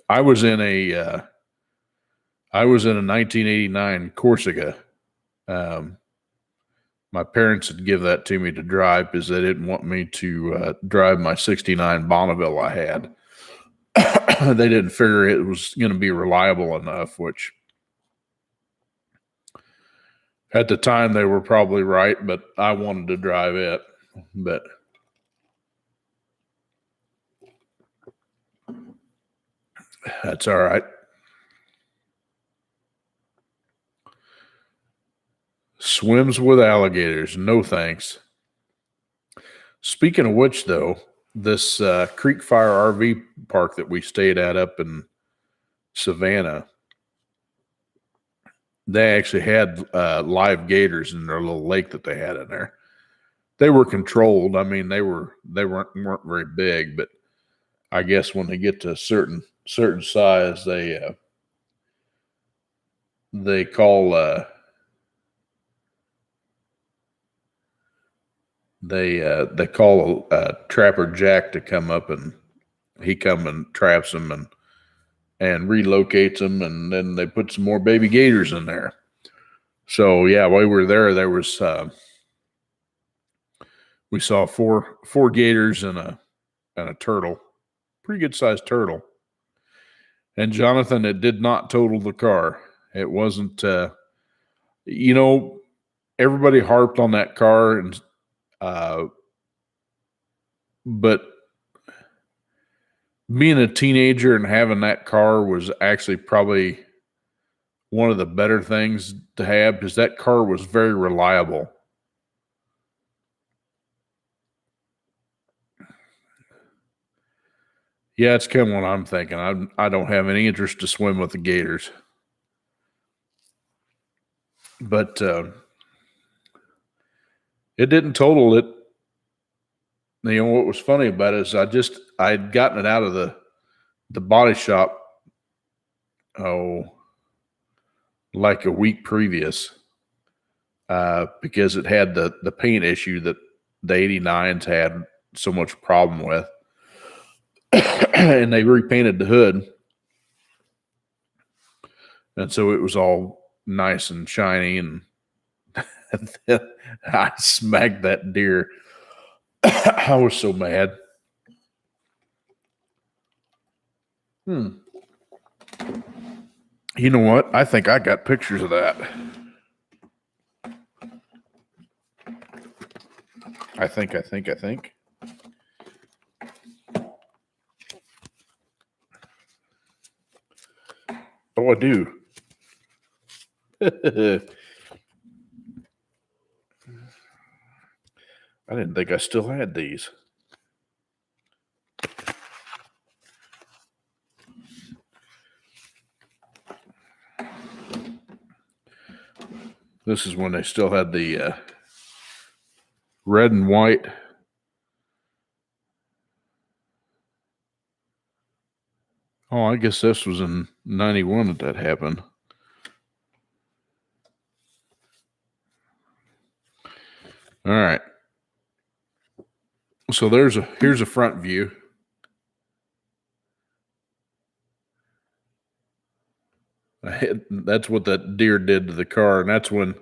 I was in a 1989 Corsica. My parents had give that to me to drive because they didn't want me to drive my 69 Bonneville I had. They didn't figure it was going to be reliable enough, which at the time they were probably right, but I wanted to drive it. But that's all right. Swims with alligators. No thanks. Speaking of which, though, this Creek Fire RV park that we stayed at up in Savannah, they actually had live gators in their little lake that they had in there. They were controlled. I mean, they weren't very big, but I guess when they get to a certain size, they call they call Trapper Jack to come up, and he come and traps them and relocates them, and then they put some more baby gators in there. So yeah, while we were there was we saw four gators and a turtle, pretty good sized turtle. And Jonathan, it did not total the car. It wasn't, everybody harped on that car, and But being a teenager and having that car was actually probably one of the better things to have because that car was very reliable. Yeah, it's kind of what I'm thinking. I don't have any interest to swim with the Gators. But it didn't total it. You know what was funny about it is I'd gotten it out of the body shop like a week previous because it had the paint issue that the 89s had so much problem with. And they repainted the hood. And so it was all nice and shiny, and I smacked that deer. I was so mad. You know what? I think I got pictures of that. I think. Oh, I do. I didn't think I still had these. This is when they still had the red and white. Oh, I guess this was in 91 that happened. All right. So here's a front view. That's what that deer did to the car, and that's when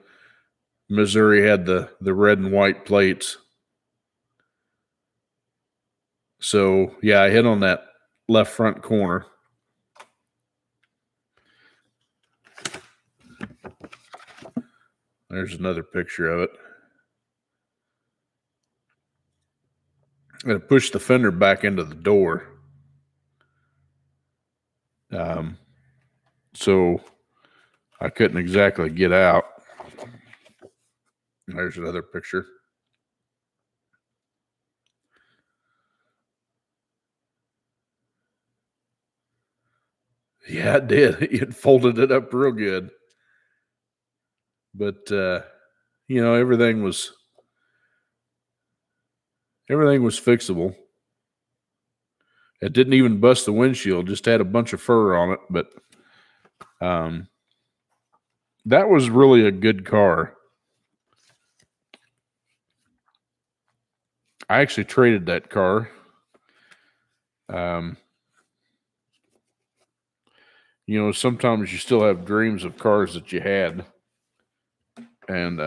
Missouri had the red and white plates. So yeah, I hit on that left front corner. There's another picture of it. I'm going to push the fender back into the door. So I couldn't exactly get out. There's another picture. Yeah, it did. It folded it up real good. But everything was fixable. It didn't even bust the windshield, just had a bunch of fur on it. But that was really a good car. I actually traded that car. Sometimes you still have dreams of cars that you had. And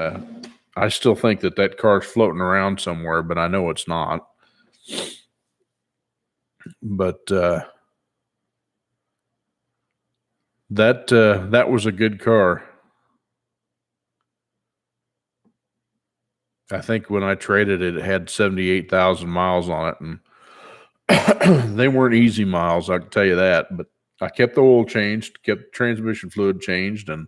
I still think that car's floating around somewhere, but I know it's not. But that was a good car. I think when I traded it, it had 78,000 miles on it, and they weren't easy miles, I can tell you that. But I kept the oil changed, kept transmission fluid changed, and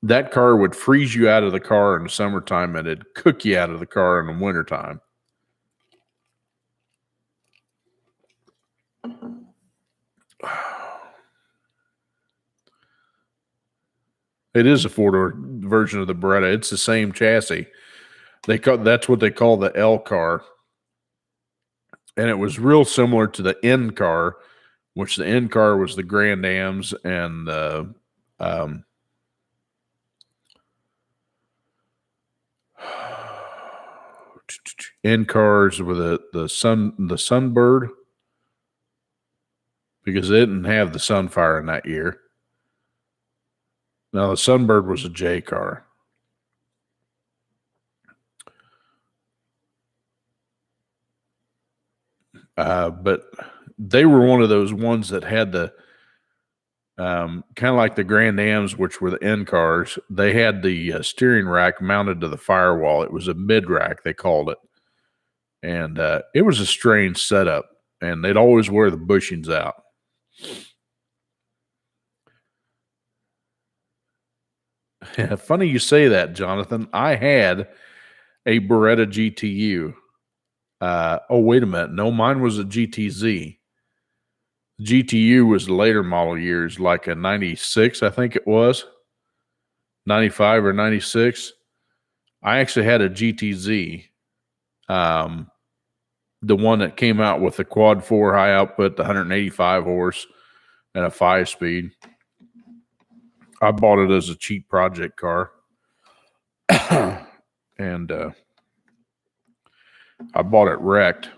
that car would freeze you out of the car in the summertime, and it'd cook you out of the car in the wintertime. It is a four-door version of the Beretta. It's the same chassis. That's what they call the L car. And it was real similar to the N car, which the N car was the Grand Ams and the N cars were the Sunbird, because they didn't have the Sunfire in that year. Now the Sunbird was a J car. But they were one of those ones that had the kind of like the Grand Ams, which were the end cars. They had the steering rack mounted to the firewall. It was a mid rack, they called it. And it was a strange setup. And they'd always wear the bushings out. Funny you say that, Jonathan. I had a Beretta GTU. Oh, wait a minute. No, mine was a GTZ. GTU was the later model years, like a 96, I think it was. 95 or 96. I actually had a GTZ. The one that came out with the quad 4 high output, the 185 horse, and a 5-speed. I bought it as a cheap project car. And I bought it wrecked.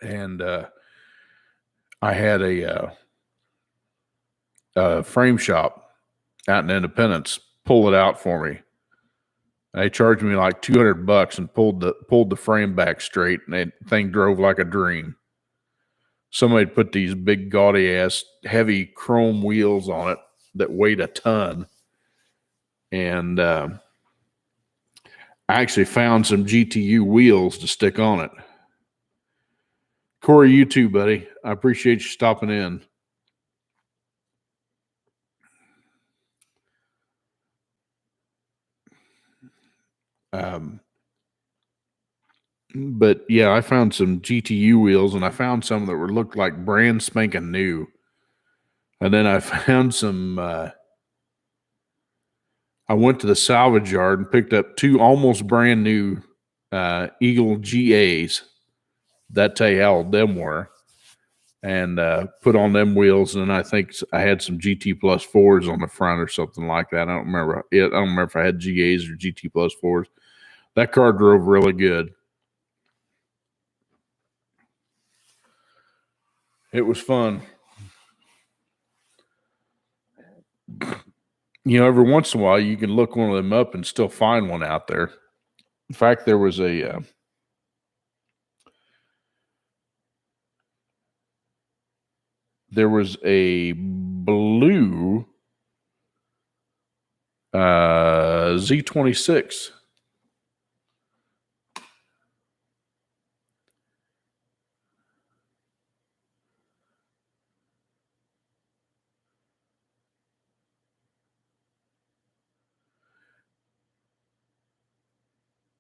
And I had a frame shop out in Independence pull it out for me. They charged me like $200 and pulled the frame back straight, and that thing drove like a dream. Somebody put these big gaudy ass heavy chrome wheels on it that weighed a ton. And I actually found some GTU wheels to stick on it. Corey, you too, buddy. I appreciate you stopping in. But yeah, I found some GTU wheels, and I found some that looked like brand spanking new. And then I found some. I went to the salvage yard and picked up 2 almost brand new Eagle GAs. That tell you how old them were. And put on them wheels, and I think I had some GT Plus 4s on the front or something like that. I don't remember. I don't remember if I had GAs or GT Plus 4s. That car drove really good. It was fun. You know, every once in a while, you can look one of them up and still find one out there. In fact, there was a blue Z26.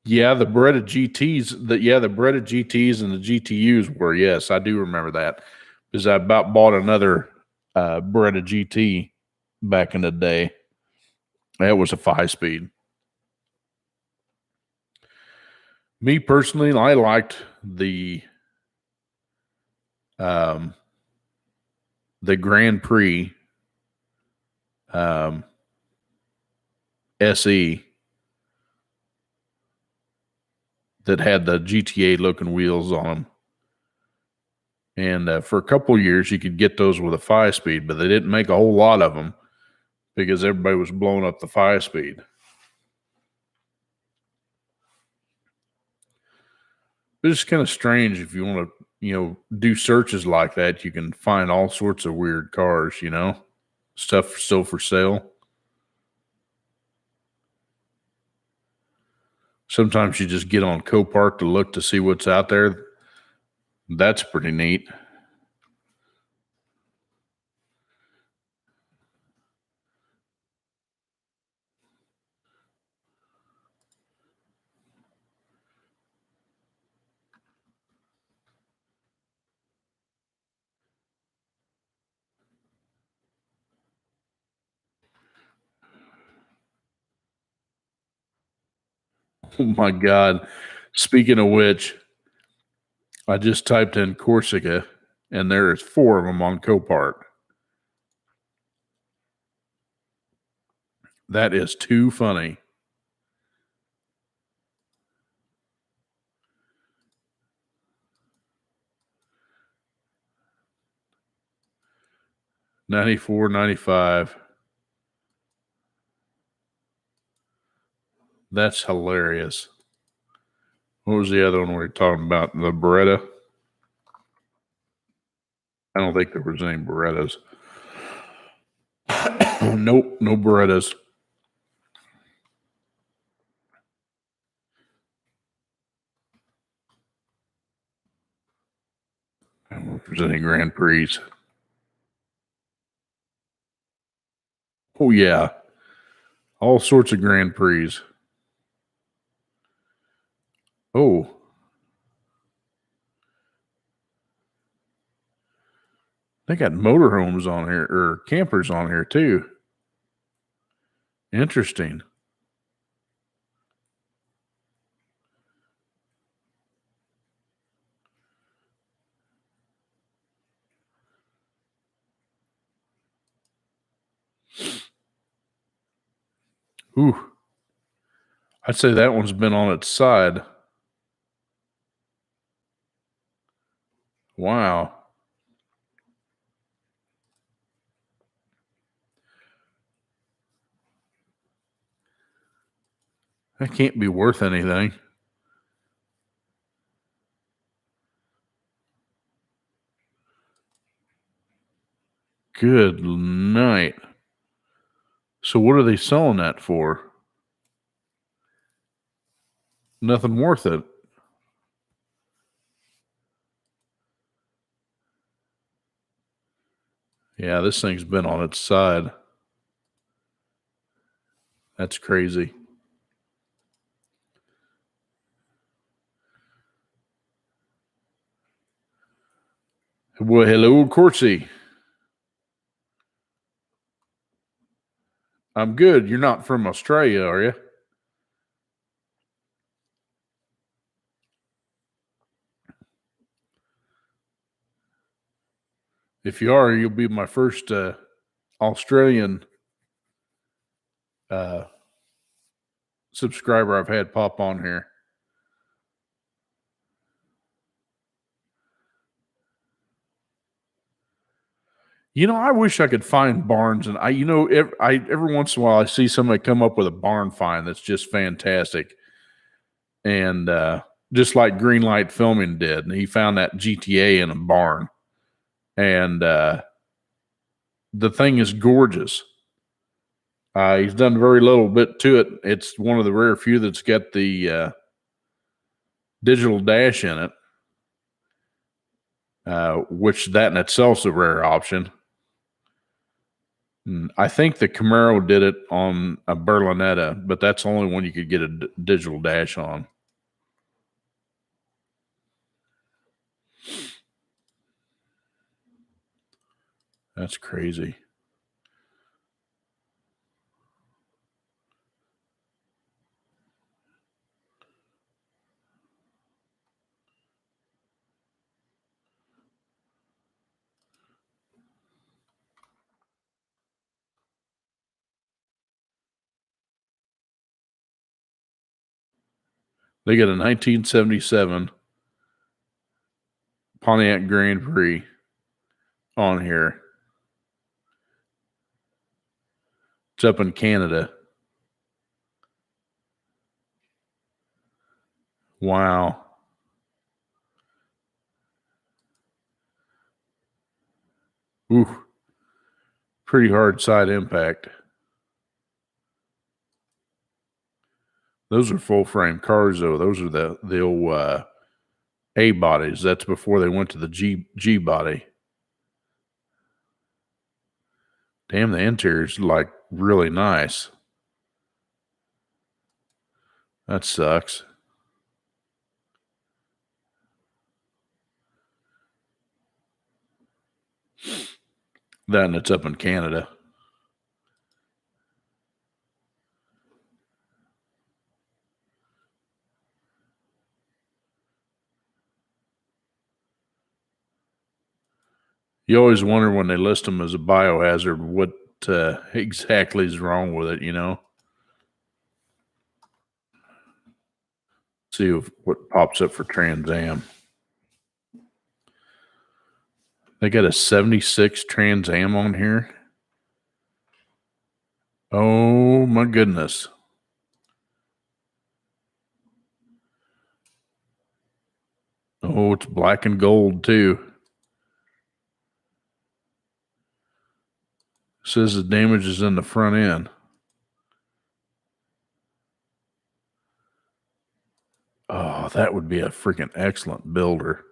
Yeah, the Beretta GTs, the Beretta GTs and the GTUs were, yes, I do remember that. Because I about bought another Beretta GT back in the day. That was a 5-speed. Me personally, I liked the Grand Prix SE that had the GTA looking wheels on them. And for a couple of years, you could get those with a 5-speed, but they didn't make a whole lot of them because everybody was blowing up the 5-speed. But it's kind of strange if you want to, do searches like that. You can find all sorts of weird cars, stuff still for sale. Sometimes you just get on Copart to look to see what's out there. That's pretty neat. Oh my God. Speaking of which, I just typed in Corsica and there's 4 of them on Copart. That is too funny. $94, $95. That's hilarious. What was the other one we were talking about? The Beretta? I don't think there was any Berettas. Nope, no Berettas. I don't know if there's any Grand Prix. Oh, yeah. All sorts of Grand Prix. Oh. They got motorhomes on here or campers on here too. Interesting. Ooh. I'd say that one's been on its side. Wow. That can't be worth anything. Good night. So what are they selling that for? Nothing worth it. Yeah, this thing's been on its side. That's crazy. Well, hello, Corsi. I'm good. You're not from Australia, are you? If you are, you'll be my first Australian subscriber I've had pop on here. You know, I wish I could find barns, and every once in a while I see somebody come up with a barn find that's just fantastic, and just like Greenlight Filming did, and he found that GTA in a barn, and the thing is gorgeous. He's done very little bit to it. It's one of the rare few that's got the digital dash in it, which that in itself is a rare option. I think the Camaro did it on a Berlinetta, but that's the only one you could get a digital dash on. That's crazy. They got a 1977 Pontiac Grand Prix on here. It's up in Canada. Wow. Ooh. Pretty hard side impact. Those are full frame cars, though. Those are the old A bodies. That's before they went to the G body. Damn, the interior's like really nice. That sucks. That and it's up in Canada. You always wonder when they list them as a biohazard what exactly is wrong with it, you know? See what pops up for Trans Am. They got a 76 Trans Am on here. Oh my goodness. Oh, it's black and gold too. Says the damage is in the front end. Oh, that would be a freaking excellent builder.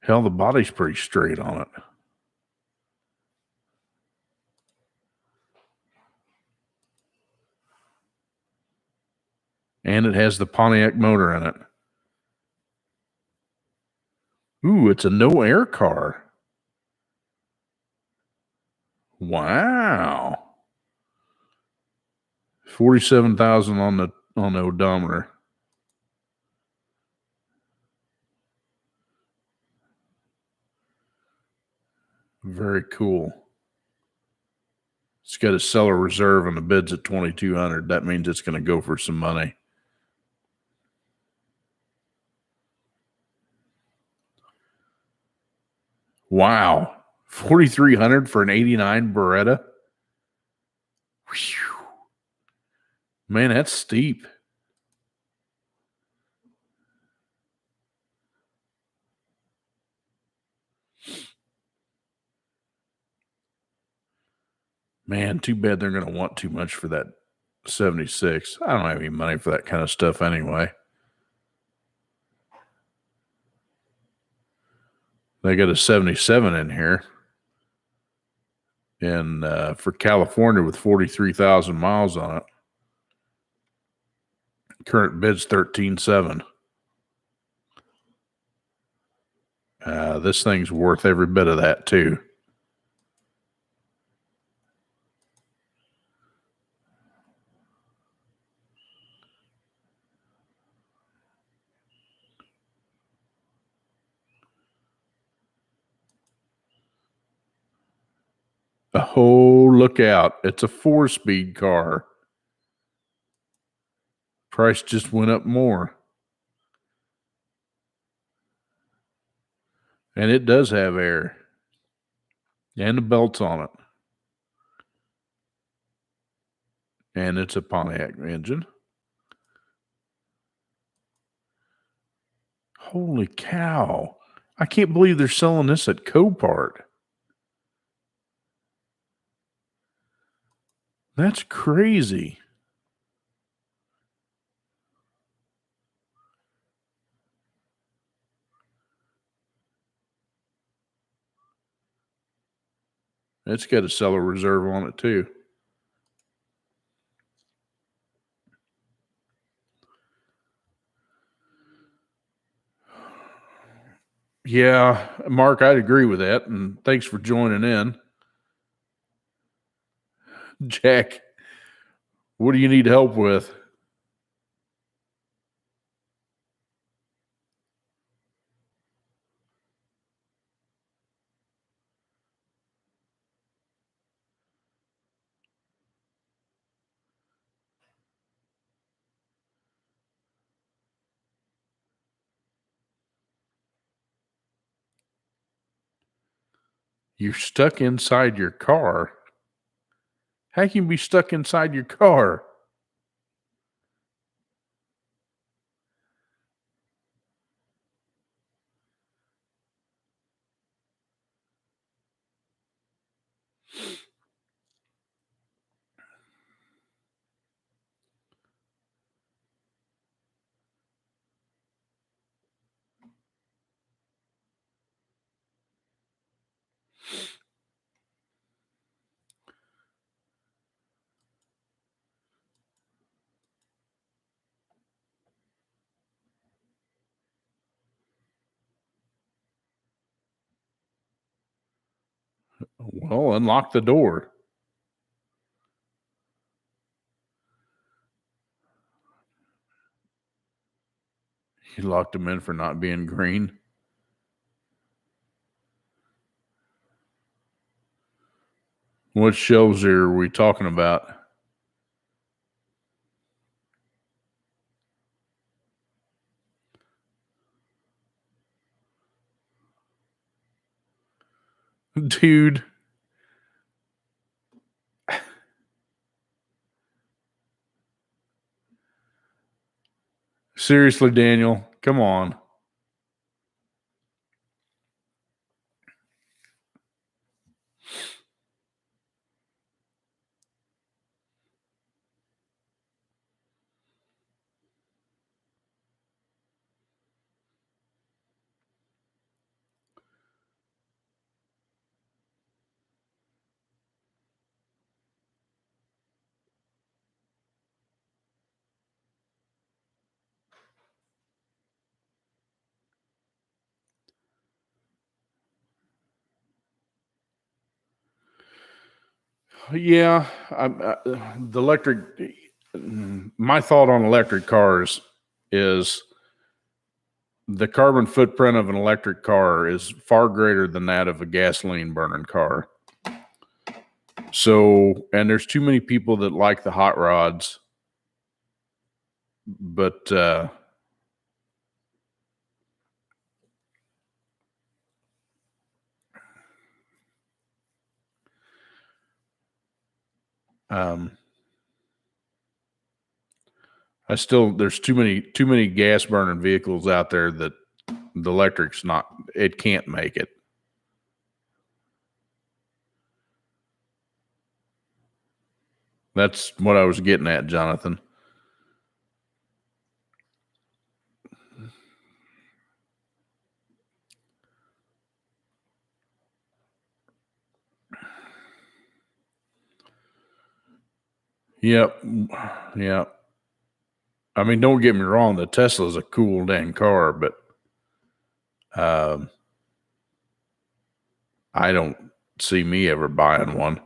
Hell, the body's pretty straight on it. And it has the Pontiac motor in it. Ooh, it's a no air car. Wow. 47,000 on the odometer. Very cool. It's got a seller reserve and the bid's at 2,200. That means it's going to go for some money. Wow. 4,300 for an 89 Beretta. Whew. Man, that's steep. Man, too bad they're going to want too much for that 76. I don't have any money for that kind of stuff anyway. They got a 77 in here. And for California with 43,000 miles on it. Current bid's 13.7. This thing's worth every bit of that too. Oh, look out. It's a 4-speed car. Price just went up more. And it does have air. And the belt's on it. And it's a Pontiac engine. Holy cow. I can't believe they're selling this at Copart. That's crazy. It's got a seller reserve on it too. Yeah, Mark, I'd agree with that. And thanks for joining in. Jack, what do you need help with? You're stuck inside your car. How can you be stuck inside your car? Well, unlock the door. You locked him in for not being green. What shelves are we talking about? Dude. Seriously, Daniel, come on. Yeah, the electric. My thought on electric cars is the carbon footprint of an electric car is far greater than that of a gasoline burning car. So, and there's too many people that like the hot rods, but there's too many gas burning vehicles out there that the electric's not, it can't make it. That's what I was getting at, Jonathan. Yep. Yep. I mean, don't get me wrong, the Tesla's a cool dang car, but I don't see me ever buying one.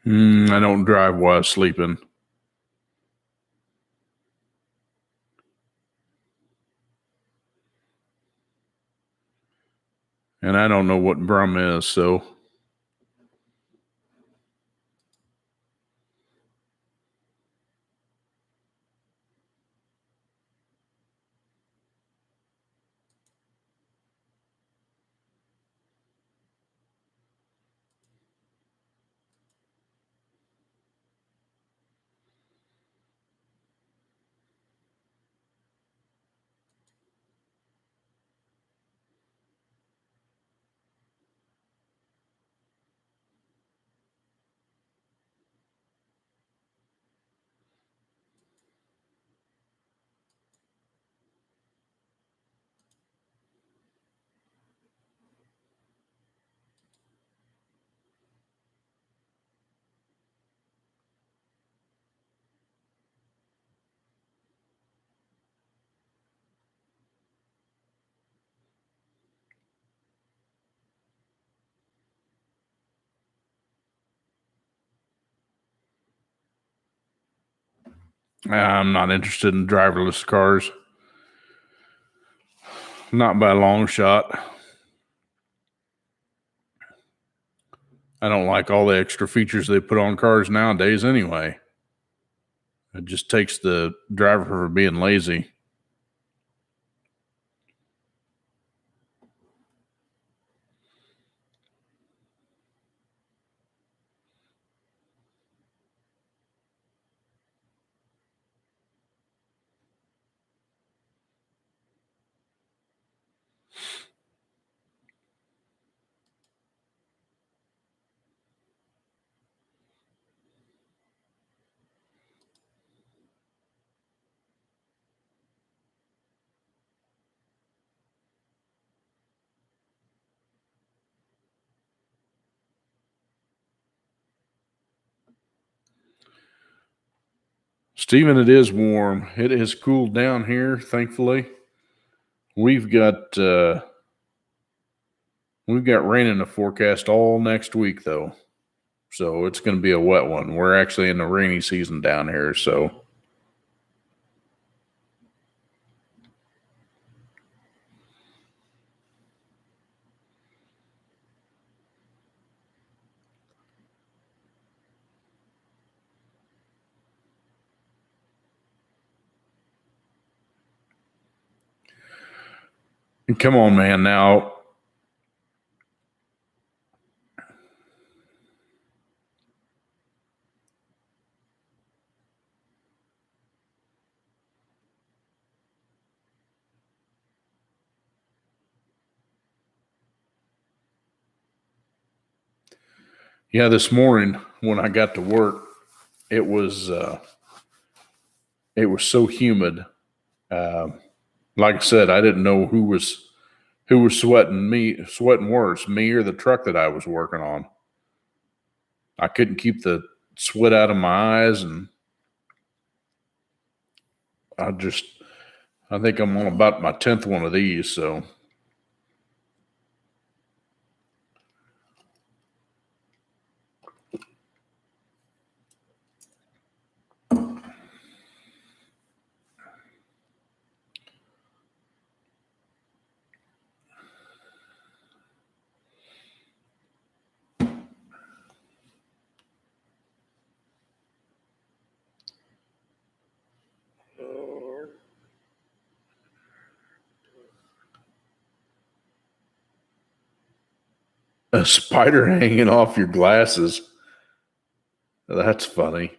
I don't drive while sleeping. And I don't know what Brum is, so. I'm not interested in driverless cars. Not by a long shot. I don't like all the extra features they put on cars nowadays anyway. It just takes the driver for being lazy. Stephen, it is warm. It has cooled down here, thankfully. We've got rain in the forecast all next week, though. So it's going to be a wet one. We're actually in the rainy season down here, so. Come on, man. Now, yeah, this morning when I got to work, it was so humid. Like I said, I didn't know who was sweating worse, me or the truck that I was working on. I couldn't keep the sweat out of my eyes, and I think I'm on about my 10th one of these, so. A spider hanging off your glasses. That's funny.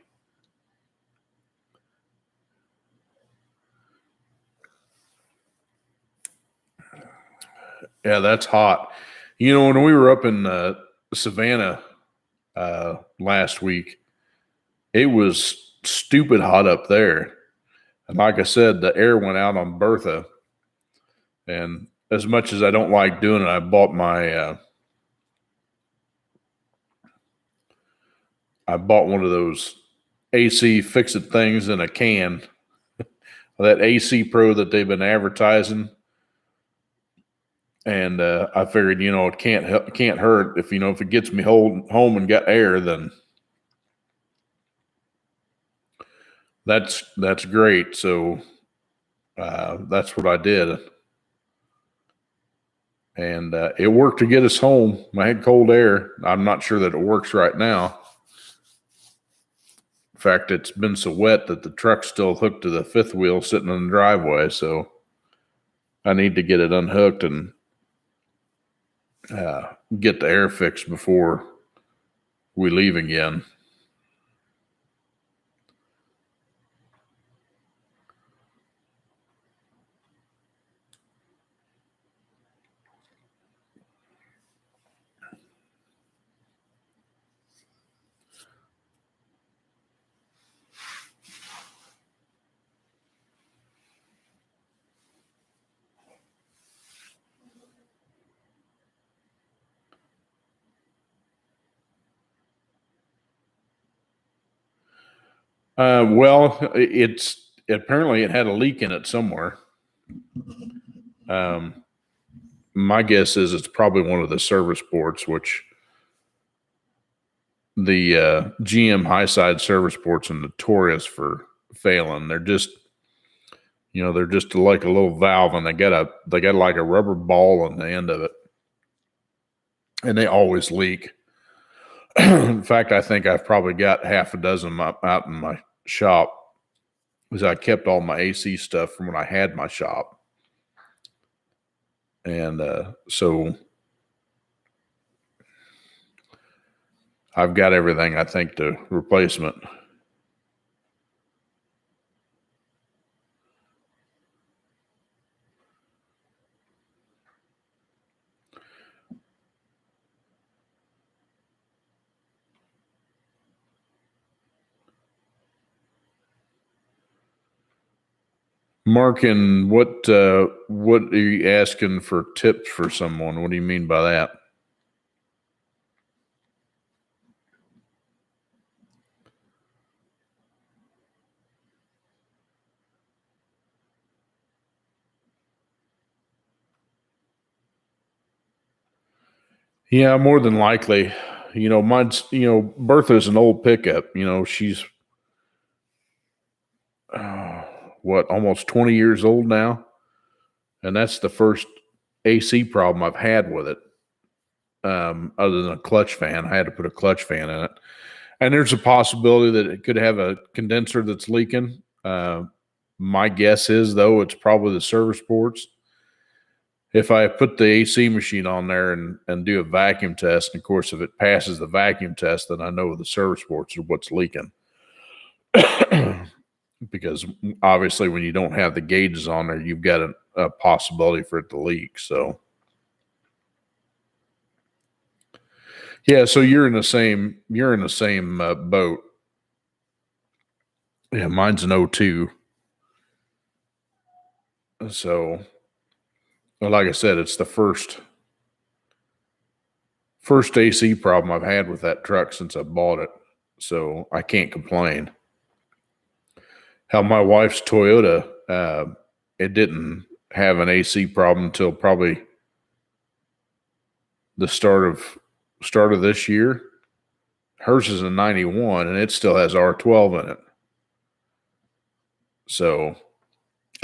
Yeah, that's hot. You know, when we were up in Savannah last week, it was stupid hot up there. And like I said, the air went out on Bertha. And as much as I don't like doing it, I bought one of those AC fix-it things in a can. That AC Pro that they've been advertising. And I figured, it can't hurt if it gets me home and got air, then that's great. So that's what I did. And it worked to get us home. I had cold air. I'm not sure that it works right now. In fact, it's been so wet that the truck's still hooked to the fifth wheel sitting in the driveway. So I need to get it unhooked and get the air fixed before we leave again. Well, apparently it had a leak in it somewhere. My guess is it's probably one of the service ports, which the GM high side service ports are notorious for failing. They're just like a little valve, and they got like a rubber ball on the end of it, and they always leak. In fact, I think I've probably got half a dozen out in my shop, because I kept all my AC stuff from when I had my shop. And so I've got everything, I think, to replacement. Mark, and what are you asking for tips for someone? What do you mean by that? Yeah, more than likely. Mine's, Bertha's an old pickup. She's what, almost 20 years old now. And that's the first AC problem I've had with it. Other than a clutch fan, I had to put a clutch fan in it. And there's a possibility that it could have a condenser that's leaking. My guess is, though, it's probably the service ports. If I put the AC machine on there and do a vacuum test, and of course, if it passes the vacuum test, then I know the service ports are what's leaking. Because obviously, when you don't have the gauges on there, you've got a possibility for it to leak. So, yeah. So you're in the same boat. Yeah, mine's an 02. So, like I said, it's the first AC problem I've had with that truck since I bought it. So I can't complain. How my wife's Toyota, it didn't have an AC problem until probably the start of this year. Hers is a 91 and it still has R12 in it. So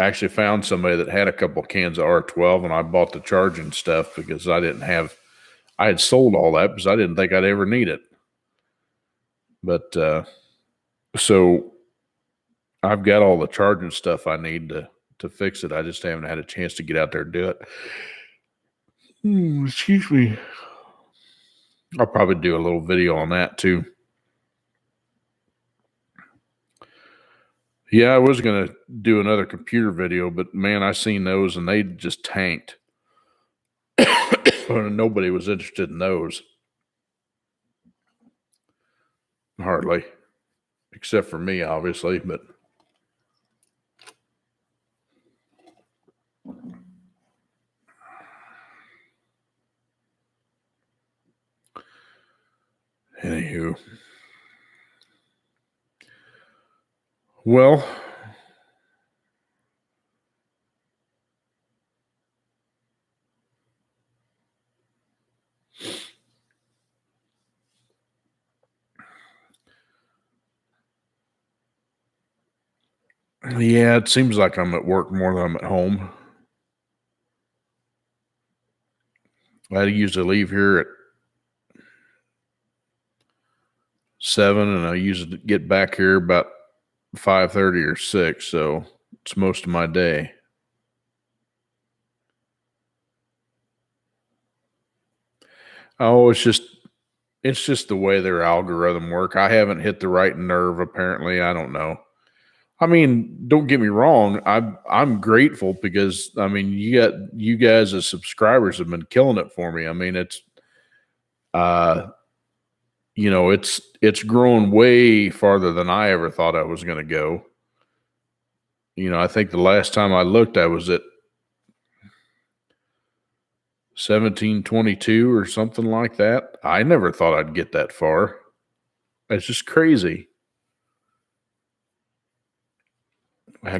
I actually found somebody that had a couple cans of R12 and I bought the charging stuff because I had sold all that because I didn't think I'd ever need it. But so I've got all the charging stuff I need to fix it. I just haven't had a chance to get out there and do it. Excuse me. I'll probably do a little video on that too. Yeah, I was going to do another computer video, but man, I seen those and they just tanked. Nobody was interested in those. Hardly. Except for me, obviously, but anywho. Well, yeah, it seems like I'm at work more than I'm at home. I usually leave here at 7 and I usually get back here about 5:30 or 6, so it's most of my day. Oh, it's just the way their algorithm work. I haven't hit the right nerve apparently. I don't know. I mean, don't get me wrong. I'm grateful because I mean, you guys as subscribers have been killing it for me. I mean, it's it's grown way farther than I ever thought I was going to go. I think the last time I looked, I was at 1722 or something like that. I never thought I'd get that far. It's just crazy. I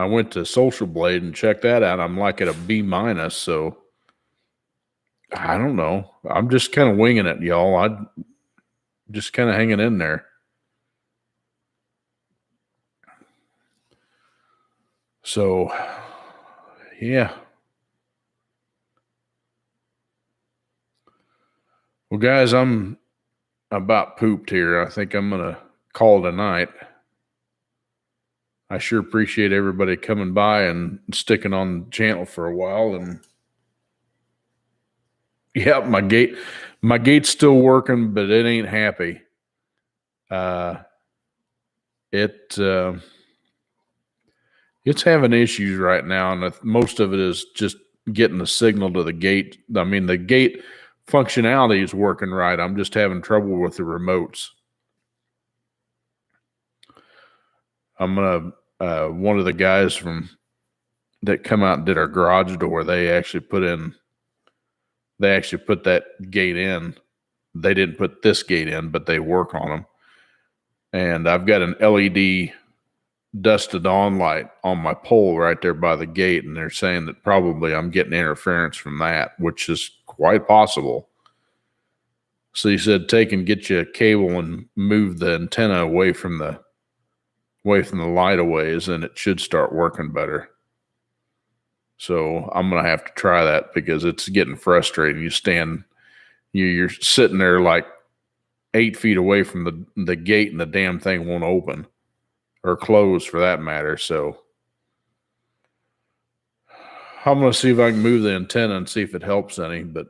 went to Social Blade and checked that out. I'm like at a B-. So I don't know. I'm just kind of winging it, y'all. I'm just kind of hanging in there. So, yeah. Well, guys, I'm about pooped here. I think I'm going to call it a night. I sure appreciate everybody coming by and sticking on the channel for a while. And yeah, my gate's still working, but it ain't happy. It's having issues right now, and most of it is just getting the signal to the gate. I mean, the gate functionality is working right. I'm just having trouble with the remotes. I'm gonna one of the guys that come out and did our garage door, they actually put that gate in. They didn't put this gate in, but they work on them. And I've got an LED dusted on light on my pole right there by the gate, and they're saying that probably I'm getting interference from that, which is quite possible. So he said, take and get you a cable and move the antenna away from the light a ways, and it should start working better. So I'm going to have to try that because it's getting frustrating. You're sitting there like 8 feet away from the gate and the damn thing won't open or close for that matter. So I'm going to see if I can move the antenna and see if it helps any, but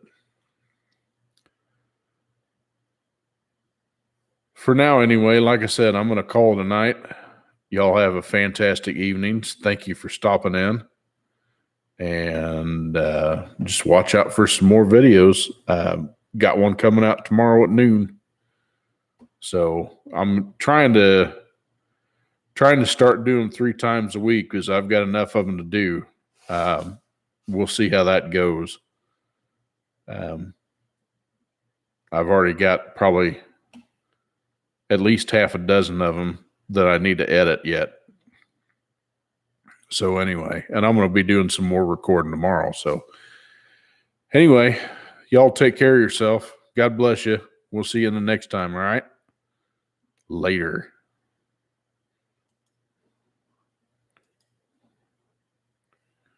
for now, anyway, like I said, I'm going to call it a night. Y'all have a fantastic evening. Thank you for stopping in. And just watch out for some more videos. Got one coming out tomorrow at noon. So I'm trying to start doing 3 times a week because I've got enough of them to do. We'll see how that goes. I've already got probably at least half a dozen of them that I need to edit yet. So anyway, and I'm going to be doing some more recording tomorrow. So anyway, y'all take care of yourself. God bless you. We'll see you in the next time. All right. Later.